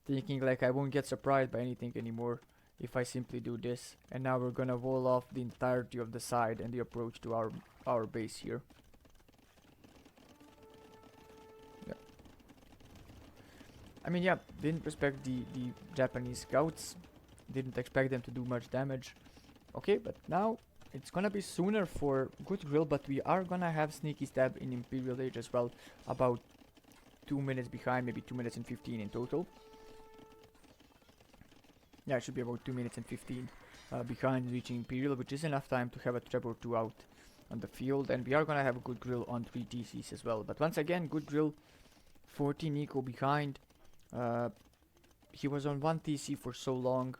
thinking like I won't get surprised by anything anymore if I simply do this. And now we're gonna wall off the entirety of the side and the approach to our base here. Yeah. I mean, yeah, didn't respect the Japanese scouts, didn't expect them to do much damage. Okay, but now it's gonna be sooner for GoodGrill, but we are gonna have SneakyStab in Imperial Age as well, about 2 minutes behind, maybe 2 minutes and 15 in total. Yeah, it should be about 2 minutes and 15 behind reaching Imperial, which is enough time to have a trap or two out on the field, and we are gonna have a GoodGrill on 3 TCs as well. But once again, GoodGrill 14 eco behind. He was on 1 TC for so long.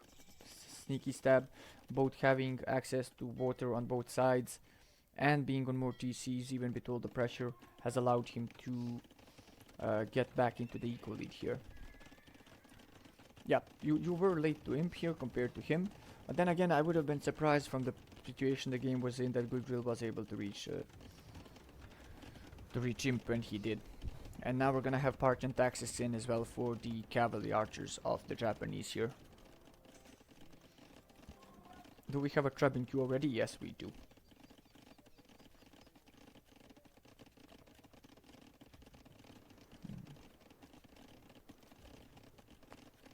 SneakyStab, both having access to water on both sides and being on more TCs even with all the pressure, has allowed him to get back into the eco lead here. Yeah, you were late to Imp here compared to him, but then again I would have been surprised from the situation the game was in that GoodGrill was able to reach Imp when he did. And now we're gonna have Parchment Axis in as well for the cavalry archers of the Japanese here. Do we have a trap in queue already? Yes, we do.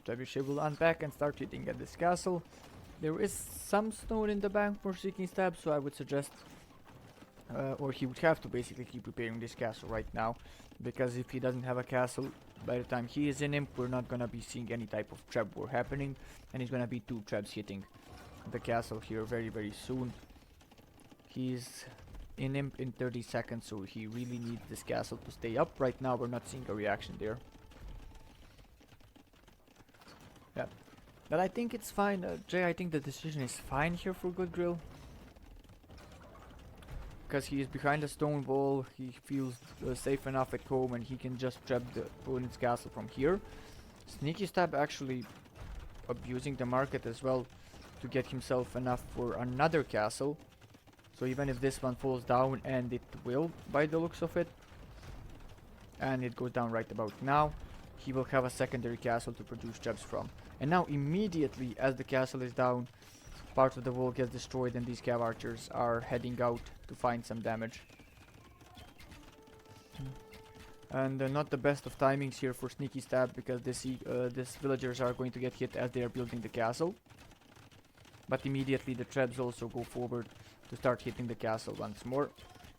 Trebuchet will unpack and start hitting at this castle. There is some stone in the bank for SneakyStab, so I would suggest, or he would have to basically keep repairing this castle right now, because if he doesn't have a castle by the time he is in Imp, we're not gonna be seeing any type of trap war happening, and he's gonna be 2 traps hitting the castle here very soon. He's in Imp in 30 seconds, so he really needs this castle to stay up. Right now we're not seeing a reaction there. Yeah, but I think it's fine. Jay, I think the decision is fine here for GoodGrill, because he is behind a stone wall. He feels safe enough at home, and he can just trap the opponent's castle from here. SneakyStab actually abusing the market as well to get himself enough for another castle. So even if this one falls down, and it will by the looks of it, and it goes down right about now, he will have a secondary castle to produce traps from. And now immediately as the castle is down, part of the wall gets destroyed, and these cav archers are heading out to find some damage. And not the best of timings here for SneakyStab, because these villagers are going to get hit as they are building the castle. But immediately the traps also go forward to start hitting the castle once more.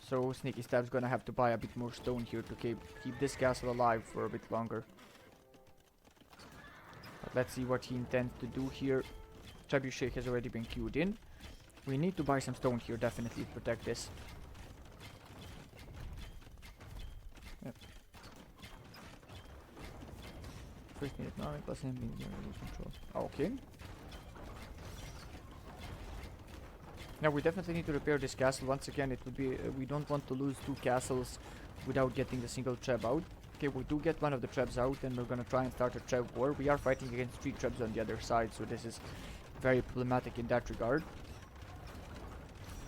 So SneakyStab's gonna have to buy a bit more stone here to keep this castle alive for a bit longer. But let's see what he intends to do here. Trebuchet has already been queued in. We need to buy some stone here, definitely, to protect this. Yep. First minute now, plus ending control. Okay. Now we definitely need to repair this castle. Once again, it would be we don't want to lose 2 castles without getting the single trap out. Okay, we do get one of the traps out, and we're gonna try and start a trap war. We are fighting against 3 traps on the other side, so this is very problematic in that regard.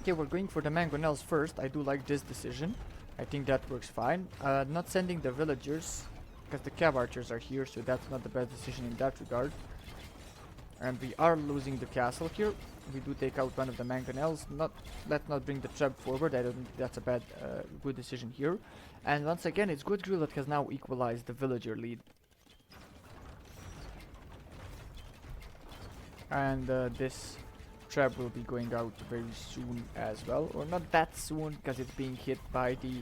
Okay, we're going for the mangonels first. I do like this decision. I think that works fine. Not sending the villagers, because the cav archers are here, so that's not the best decision in that regard. And we are losing the castle here. We do take out one of the mangonels. Let's not bring the trap forward. I don't think that's a bad, good decision here. And once again, it's GoodGrill that has now equalized the villager lead. And this trap will be going out very soon as well, or not that soon, because it's being hit by the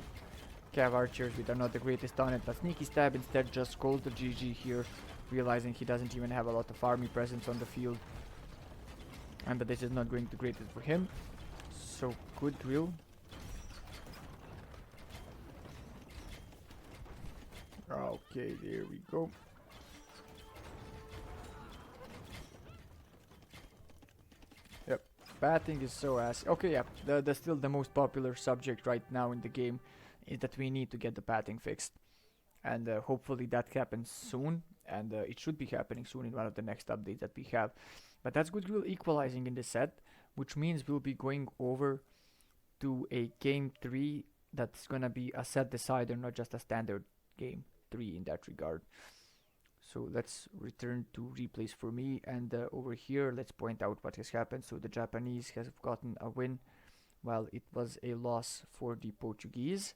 cav archers, which are not the greatest on it. But SneakyStab instead just called the GG here, realizing he doesn't even have a lot of army presence on the field, and that this is not going the greatest for him. So GoodGrill. Okay, there we go. Yep. Batting is so ass. Okay, yeah, the still the most popular subject right now in the game is that we need to get the batting fixed, and hopefully that happens soon. And it should be happening soon in one of the next updates that we have. But that's GoodGrill equalizing in this set, which means we'll be going over to a game 3 that's gonna be a set decider, not just a standard game 3 in that regard. So let's return to replays for me, and over here let's point out what has happened. So the Japanese have gotten a win while it was a loss for the Portuguese,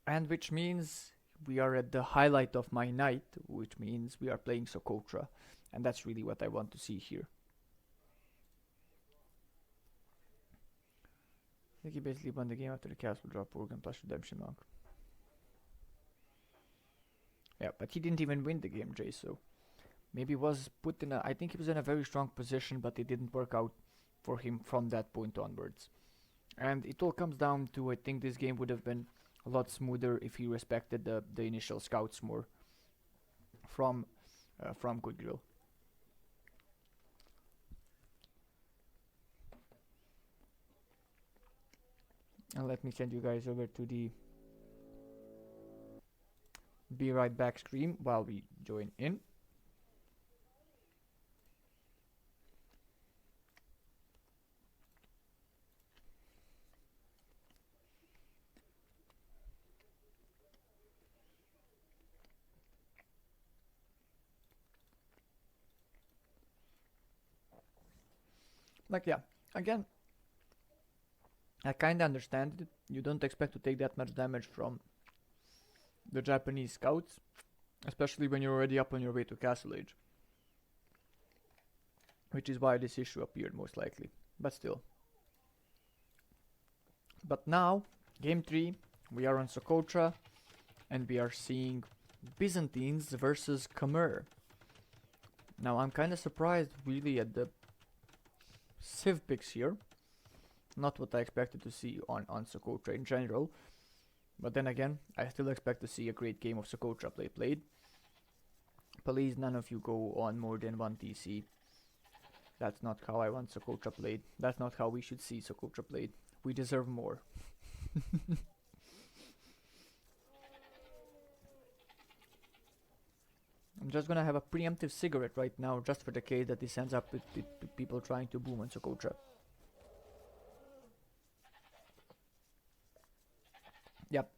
and which means we are at the highlight of my night, which means we are playing Socotra, and that's really what I want to see here. I think he basically won the game after the castle drop organ plus redemption monk. Yeah, but he didn't even win the game, Jay, so maybe was put in a... I think he was in a very strong position, but it didn't work out for him from that point onwards. And it all comes down to, I think this game would have been a lot smoother if he respected the initial scouts more from GoodGrill. And let me send you guys over to the be right back screen while we join in. Like, yeah, again, I kinda understand it. You don't expect to take that much damage from the Japanese scouts, especially when you're already up on your way to Castle Age, which is why this issue appeared most likely, but still. But now, game 3, we are on Socotra, and we are seeing Byzantines versus Khmer. Now I'm kinda surprised really at the Civ picks here, not what I expected to see on Socotra in general. But then again, I still expect to see a great game of Socotra played. Please, none of you go on more than one TC. That's not how I want Socotra played. That's not how we should see Socotra played. We deserve more. I'm just gonna have a preemptive cigarette right now, just for the case that this ends up with people trying to boom on Socotra. Yep.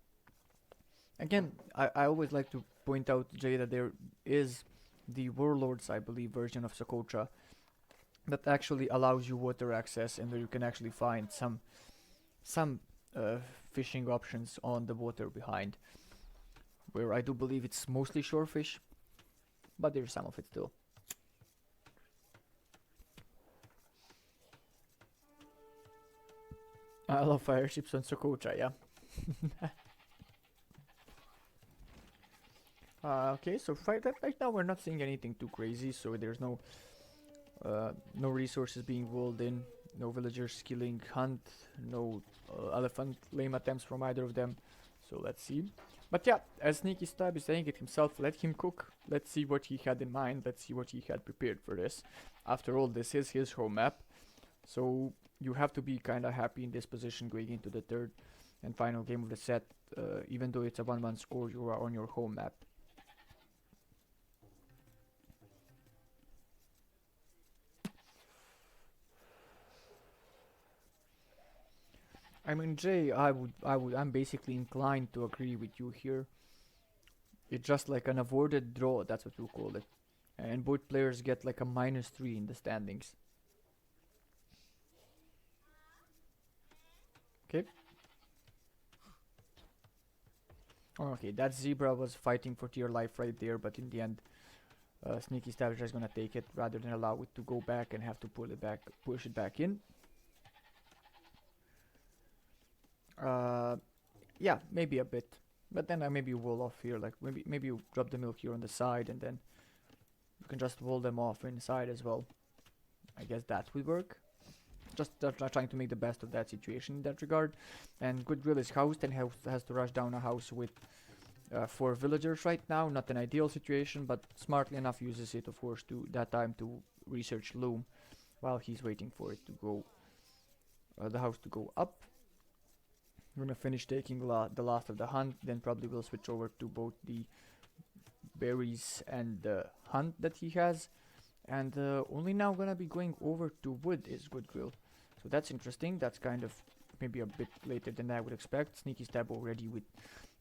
Again, I always like to point out, Jay, that there is the Warlords, I believe, version of Socotra that actually allows you water access, and where you can actually find some fishing options on the water behind, where I do believe it's mostly shorefish, but there's some of it still. I love fireships on Socotra, yeah. Okay, so right now we're not seeing anything too crazy, so there's no resources being walled in, no villagers killing hunt, no elephant lame attempts from either of them, so let's see. But yeah, as SneakyStab is saying it himself, let him cook, let's see what he had in mind, let's see what he had prepared for this. After all, this is his home map, so you have to be kinda happy in this position going into the third and final game of the set, even though it's a 1-1 score, you are on your home map. I mean, Jay, I'm basically inclined to agree with you here. It's just like an avoided draw, that's what you call it. And both players get like a -3 in the standings. Okay. Okay, that zebra was fighting for dear life right there, but in the end, SneakyStab is just gonna take it rather than allow it to go back and have to push it back in. Yeah, maybe a bit, but then maybe you wall off here, like maybe you drop the milk here on the side, and then you can just wall them off inside as well. I guess that would work. Just trying to make the best of that situation in that regard. And GoodGrill is housed and has to rush down a house with 4 villagers right now. Not an ideal situation, but smartly enough uses it, of course, to that time to research loom, while he's waiting for it to go, the house to go up. I'm gonna finish taking the last of the hunt, then probably will switch over to both the berries and the hunt that he has. And only now gonna be going over to wood is GoodGrill. So that's interesting. That's kind of maybe a bit later than I would expect. SneakyStab already with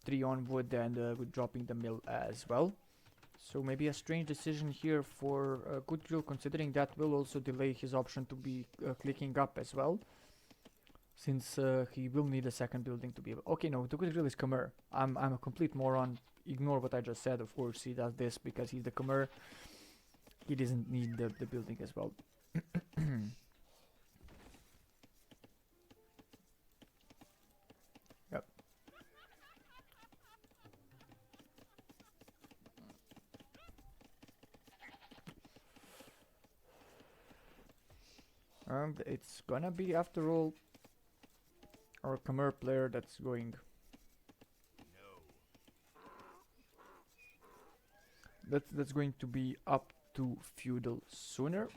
3 on wood and with dropping the mill as well. So maybe a strange decision here for GoodGrill, considering that will also delay his option to be clicking up as well. Since he will need a second building to be able... Okay, no, the GoodGrill is Khmer. I'm a complete moron. Ignore what I just said. Of course he does this because he's the Khmer. He doesn't need the building as well. Yep. And it's gonna be, after all, our Khmer player that's going. That's going to be up to feudal sooner.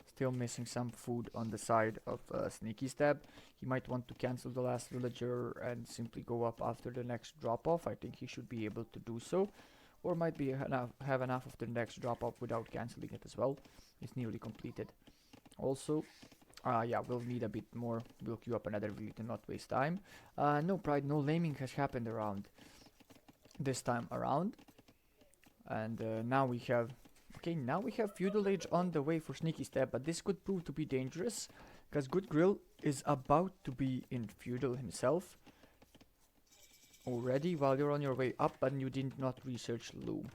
Still missing some food on the side of SneakyStab. He might want to cancel the last villager and simply go up after the next drop off. I think he should be able to do so, or might be have enough of the next drop off without cancelling it as well. It's nearly completed. Also, yeah, we'll need a bit more. We'll queue up another village to not waste time. No pride, no laming has happened around this time around. And now we have... Okay, now we have feudal age on the way for SneakyStab, but this could prove to be dangerous, because GoodGrill is about to be in feudal himself already while you're on your way up, and you did not research loom.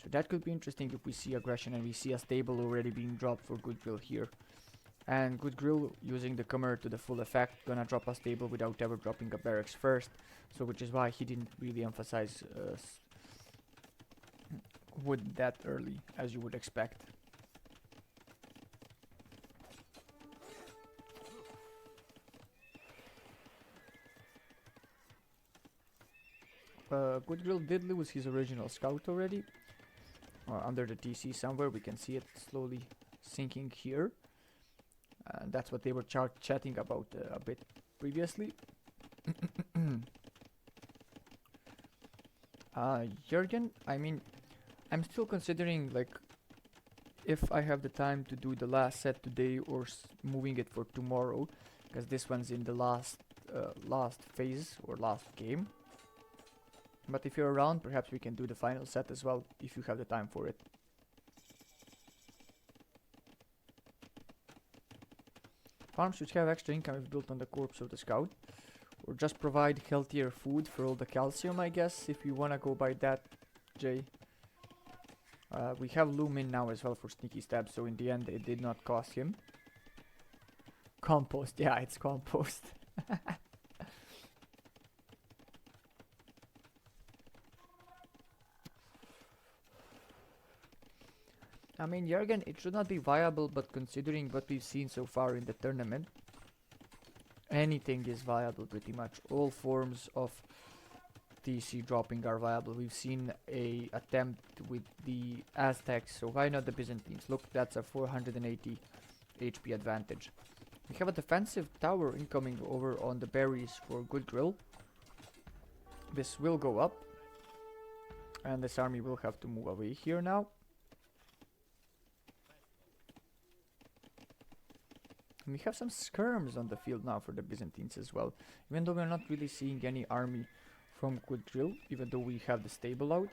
So that could be interesting if we see aggression and we see a stable already being dropped for GoodGrill here. And GoodGrill using the Khmer to the full effect, gonna drop a stable without ever dropping a barracks first, so which is why he didn't really emphasize wood that early, as you would expect. GoodGrill did lose his original scout already. Under the TC somewhere, we can see it slowly sinking here. That's what they were chatting about a bit previously. Jürgen, I mean, I'm still considering, like, if I have the time to do the last set today or moving it for tomorrow, because this one's in the last phase or last game. But if you're around, perhaps we can do the final set as well, if you have the time for it. Farms which have extra income is built on the corpse of the scout, or just provide healthier food for all the calcium, I guess, if you wanna go by that, Jay. We have loom in now as well for SneakyStab, so in the end it did not cost him. Compost, yeah, it's compost. I mean, Jürgen, it should not be viable, but considering what we've seen so far in the tournament, anything is viable pretty much. All forms of TC dropping are viable. We've seen a attempt with the Aztecs, so why not the Byzantines? Look, that's a 480 HP advantage. We have a defensive tower incoming over on the berries for GoodGrill. This will go up, and this army will have to move away here now. And we have some skirms on the field now for the Byzantines as well, even though we're not really seeing any army from GoodGrill, even though we have the stable out.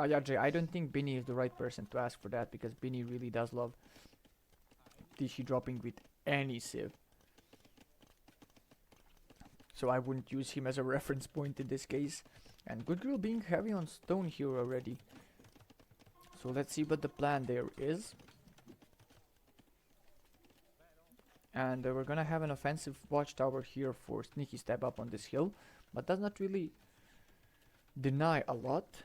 Yeah, Jay, I don't think Binny is the right person to ask for that, because Binny really does love TC dropping with any civ. So I wouldn't use him as a reference point in this case. And GoodGrill being heavy on stone here already. So let's see what the plan there is. And we're gonna have an offensive watchtower here for SneakyStab up on this hill, but does not really deny a lot.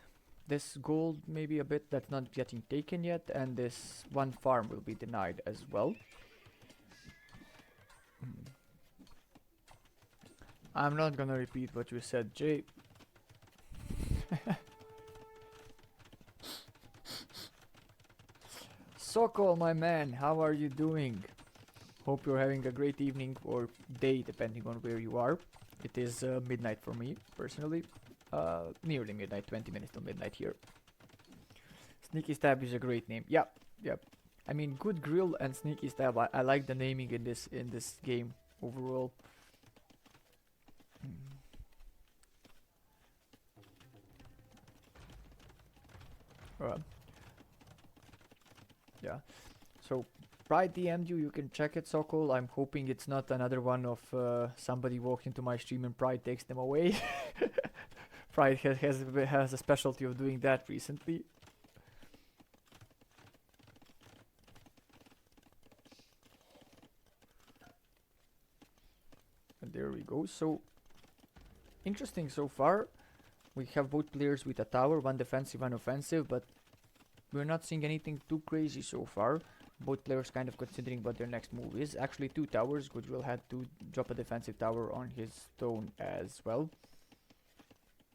This gold maybe a bit that's not getting taken yet, and this one farm will be denied as well. I'm not gonna repeat what you said, Jay. Sokol, my man, how are you doing? Hope you're having a great evening or day, depending on where you are. It is midnight for me, personally. Nearly midnight, 20 minutes to midnight here. SneakyStab is a great name. Yep, yep. I mean, GoodGrill and SneakyStab. I like the naming in this game overall. Yeah. So Pride DM'd you. You can check it, Sokol. I'm hoping it's not another one of somebody walked into my stream and Pride takes them away. Pride has a specialty of doing that recently. And there we go. So interesting so far. We have both players with a tower, one defensive, one offensive, but we're not seeing anything too crazy so far. Both players kind of considering what their next move is. Actually, two towers. GoodGrill had to drop a defensive tower on his stone as well.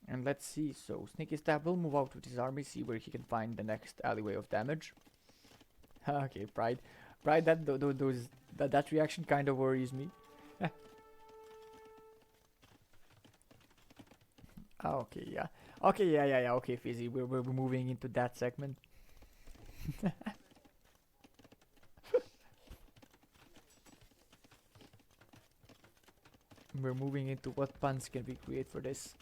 And let's see. So SneakyStab will move out with his army, see where he can find the next alleyway of damage. Okay, Pride. Pride, that reaction kind of worries me. Okay, yeah. Okay, yeah. Okay, Fizzy, we're moving into that segment. We're moving into what puns can we create for this.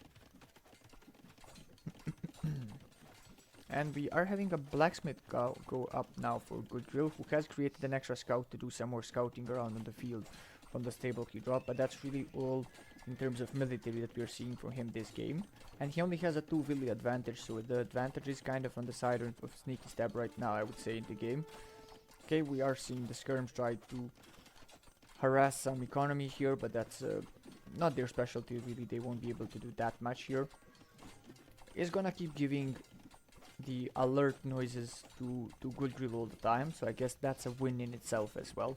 And we are having a blacksmith go up now for GoodGrill, who has created an extra scout to do some more scouting around on the field from the stable he dropped, but that's really all in terms of military that we're seeing from him this game. And he only has a 2 village advantage, so the advantage is kind of on the side of SneakyStab right now, I would say, in the game. Okay, we are seeing the skirms try to harass some economy here, but that's not their specialty really. They won't be able to do that much here. Is gonna keep giving the alert noises to GoodGrill all the time, so I guess that's a win in itself as well.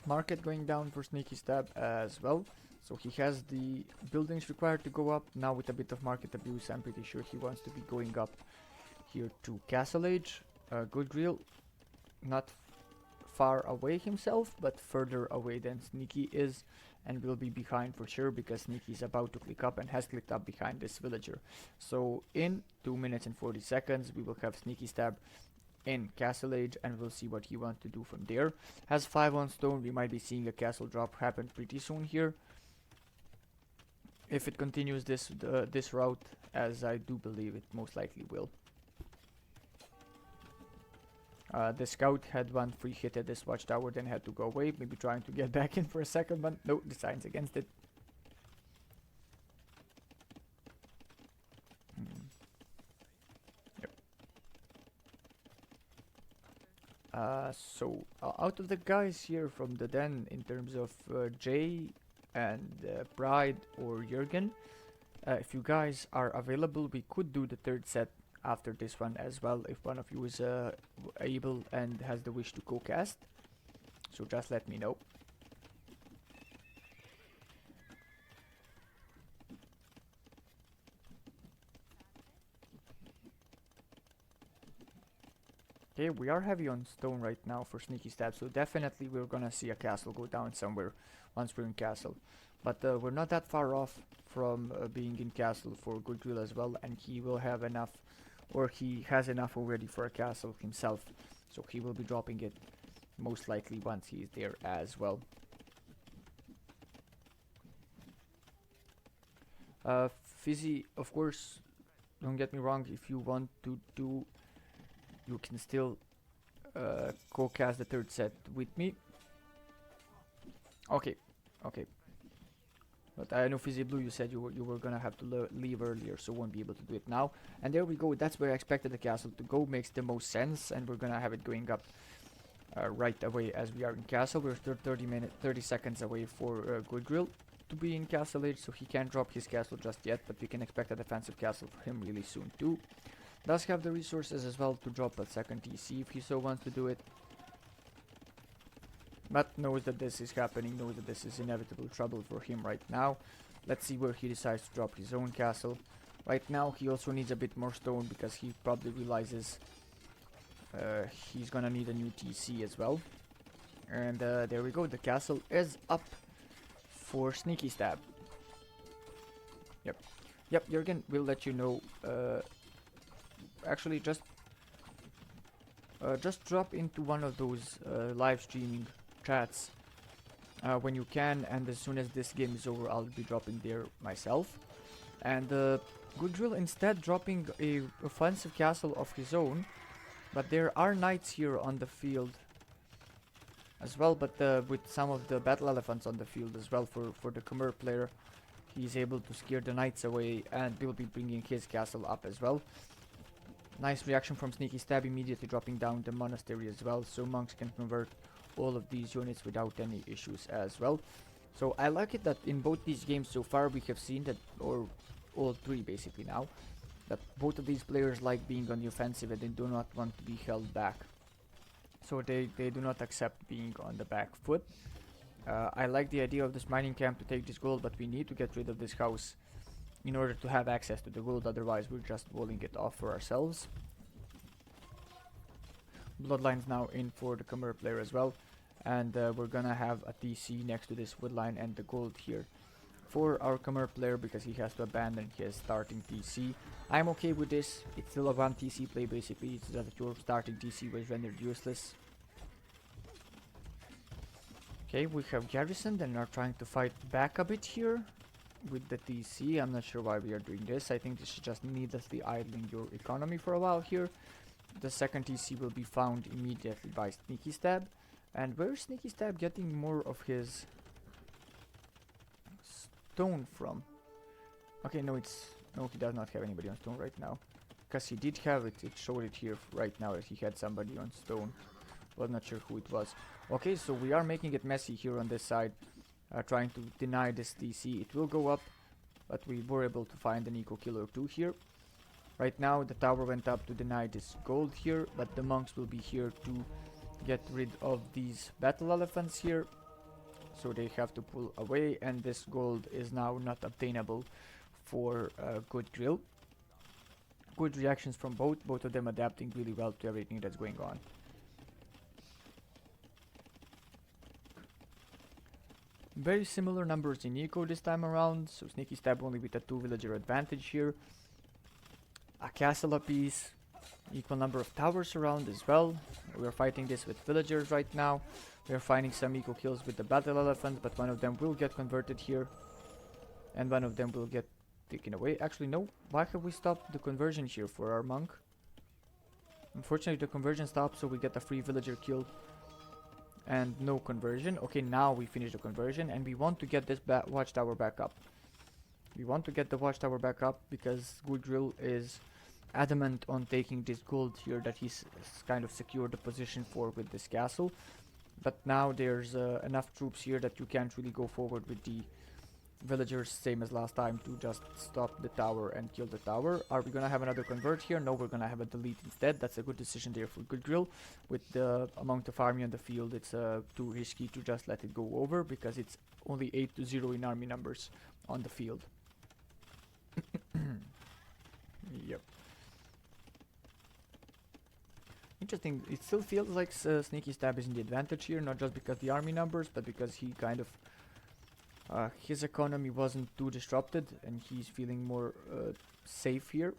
Market going down for SneakyStab as well, so he has the buildings required to go up. Now with a bit of market abuse, I'm pretty sure he wants to be going up here to Castle Age. GoodGrill not far away himself, but further away than Sneaky is, and will be behind for sure, because Sneaky is about to click up and has clicked up behind this villager. So in 2 minutes and 40 seconds we will have SneakyStab in Castle Age, and we'll see what he wants to do from there. Has 5 on stone. We might be seeing a castle drop happen pretty soon here, if it continues this route, as I do believe it most likely will. The scout had one free hit at this watchtower, then had to go away, maybe trying to get back in for a second, but no, decides against it. So out of the guys here from the den, in terms of Jay and Pride or Jürgen, if you guys are available, we could do the third set after this one as well, if one of you is able and has the wish to co-cast. So just let me know. Okay, we are heavy on stone right now for SneakyStab, so definitely we're gonna see a castle go down somewhere once we're in castle. But we're not that far off from being in castle for GoodGrill as well, and he will have enough, or he has enough already for a castle himself, so he will be dropping it most likely once he is there as well. Fizzy, of course, don't get me wrong, if you want to do, you can still co-cast the third set with me. Okay. But I know Fizzy Blue, you said you were gonna have to leave earlier, so won't be able to do it now. And there we go. That's where I expected the castle to go. Makes the most sense, and we're gonna have it going up right away as we are in castle. We're still 30 seconds away for GoodGrill to be in Castle Age, so he can't drop his castle just yet, but we can expect a defensive castle for him really soon too. Does have the resources as well to drop a second TC if he so wants to do it, but knows that this is happening, knows that this is inevitable trouble for him right now. Let's see where he decides to drop his own castle. Right now he also needs a bit more stone because he probably realizes he's gonna need a new TC as well. And there we go, the castle is up for SneakyStab. Yep, Jürgen will let you know. Actually, just drop into one of those live streaming chats when you can, and as soon as this game is over, I'll be dropping there myself. And GoodGrill instead dropping a offensive castle of his own, but there are knights here on the field as well, but with some of the battle elephants on the field as well for the Khmer player. He's able to scare the knights away and will be bringing his castle up as well. Nice reaction from SneakyStab, immediately dropping down the monastery as well, so monks can convert all of these units without any issues as well. So I like it that in both these games so far we have seen that, or all three basically now, that both of these players like being on the offensive and they do not want to be held back. So they do not accept being on the back foot. I like the idea of this mining camp to take this gold, but we need to get rid of this house in order to have access to the gold, otherwise we're just walling it off for ourselves. Bloodline's now in for the Khmer player as well, and we're gonna have a TC next to this woodline and the gold here for our Khmer player because he has to abandon his starting TC. I'm okay with this, it's still a 1 TC play basically, it's just that your starting TC was rendered useless. Okay, we have Kajarson and are trying to fight back a bit here with the TC. I'm not sure why we are doing this. I think this is just needlessly idling your economy for a while here. The second TC will be found immediately by SneakyStab. And where is SneakyStab getting more of his stone from? Okay, no, he does not have anybody on stone right now. Because he did have it, it showed it here right now that he had somebody on stone. Was not sure who it was. Okay, so we are making it messy here on this side, trying to deny this TC. It will go up, but we were able to find an eco killer 2 here. Right now the tower went up to deny this gold here, but the monks will be here to get rid of these battle elephants here. So they have to pull away, and this gold is now not obtainable for GoodGrill. Good reactions from both of them adapting really well to everything that's going on. Very similar numbers in eco this time around, so SneakyStab only with a 2 villager advantage here. A castle apiece, equal number of towers around as well. We are fighting this with villagers right now. We are finding some eco kills with the battle elephant, but one of them will get converted here. And one of them will get taken away. Actually no, why have we stopped the conversion here for our monk? Unfortunately the conversion stopped, so we get a free villager killed. And no conversion. Okay, now we finish the conversion and we want to get this watchtower back up. We want to get the watchtower back up because GoodGrill is adamant on taking this gold here that he's kind of secured the position for with this castle. But now there's enough troops here that you can't really go forward with the villagers, same as last time, to just stop the tower and kill the tower. Are we gonna have another convert here? No, we're gonna have a delete instead. That's a good decision there for GoodGrill. With the amount of army on the field, it's too risky to just let it go over because it's only 8-0 in army numbers on the field. Yep. Interesting, it still feels like SneakyStab is in the advantage here, not just because the army numbers, but because he kind of his economy wasn't too disrupted and he's feeling more safe here.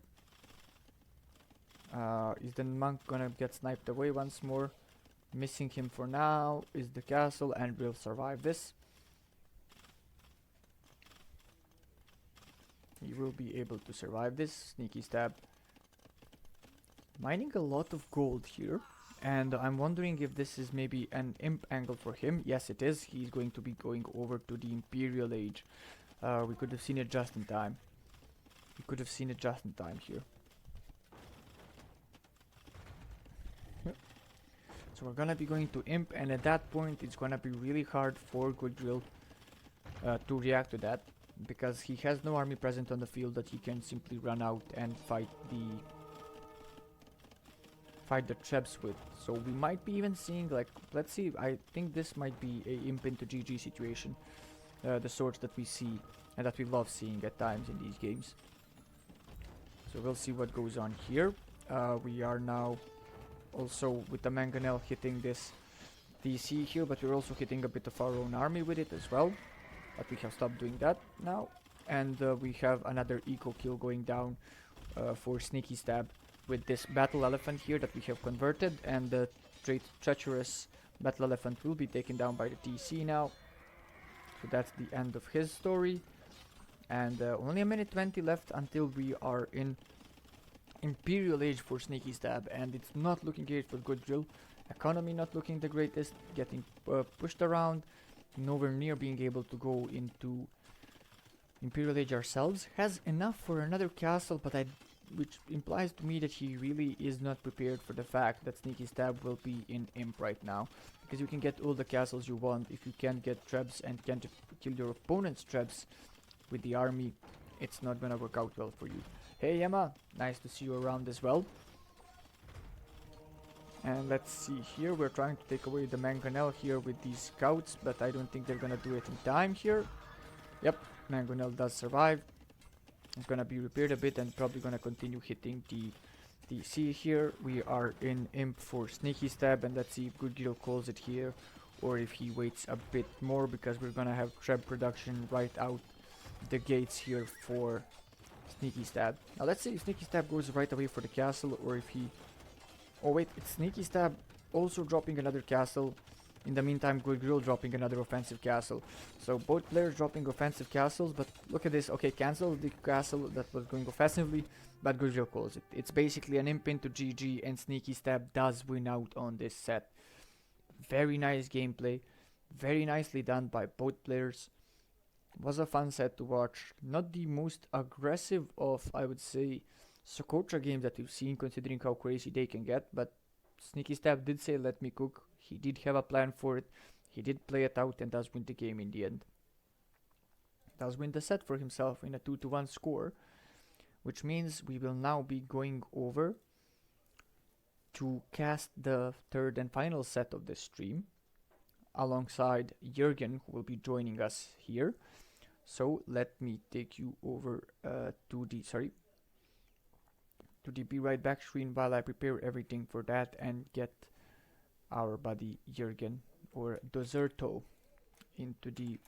Is the monk gonna get sniped away once more? Missing him for now is the castle, and will survive this. He will be able to survive this. SneakyStab mining a lot of gold here. And I'm wondering if this is maybe an imp angle for him. Yes, it is. He's going to be going over to the Imperial Age. We could have seen it just in time. We could have seen it just in time here. Yep. So we're gonna be going to imp, and at that point it's gonna be really hard for GoodGrill to react to that, because he has no army present on the field that he can simply run out and fight the Trebs with. So we might be even seeing, like, let's see, I think this might be a imp into GG situation. The sorts that we see and that we love seeing at times in these games. So we'll see what goes on here. We are now also with the mangonel hitting this DC here, but we're also hitting a bit of our own army with it as well. But we have stopped doing that now. And we have another eco kill going down for SneakyStab with this battle elephant here that we have converted, and the treacherous battle elephant will be taken down by the TC now. So that's the end of his story. And only a minute 20 left until we are in Imperial Age for SneakyStab, and it's not looking great for GoodGrill. Economy not looking the greatest, getting pushed around, nowhere near being able to go into Imperial Age ourselves. Has enough for another castle, but which implies to me that he really is not prepared for the fact that SneakyStab will be in Imp right now. Because you can get all the castles you want. If you can't get trebs and can't kill your opponent's trebs with the army, it's not gonna work out well for you. Hey Emma, nice to see you around as well. And let's see here, we're trying to take away the mangonel here with these scouts, but I don't think they're gonna do it in time here. Yep, mangonel does survive. It's gonna be repaired a bit and probably gonna continue hitting the DC here. We are in Imp for SneakyStab, and let's see if GoodGrill calls it here or if he waits a bit more, because we're gonna have treb production right out the gates here for SneakyStab. Now let's see if SneakyStab goes right away for the castle, or if he... Oh wait, it's SneakyStab also dropping another castle. In the meantime, GoodGrill dropping another offensive castle. So both players dropping offensive castles, but look at this. Okay, cancel the castle that was going offensively, but GoodGrill calls it. It's basically an imp into GG, and SneakyStab does win out on this set. Very nice gameplay. Very nicely done by both players. Was a fun set to watch. Not the most aggressive of, I would say, Socotra games that we've seen, considering how crazy they can get, but SneakyStab did say let me cook. He did have a plan for it. He did play it out and does win the game in the end. Does win the set for himself in a 2-1 score, which means we will now be going over to cast the third and final set of the stream alongside Jürgen, who will be joining us here. So let me take you over to the Be Right Back screen while I prepare everything for that and get our buddy Jürgen, or Dozerto, into the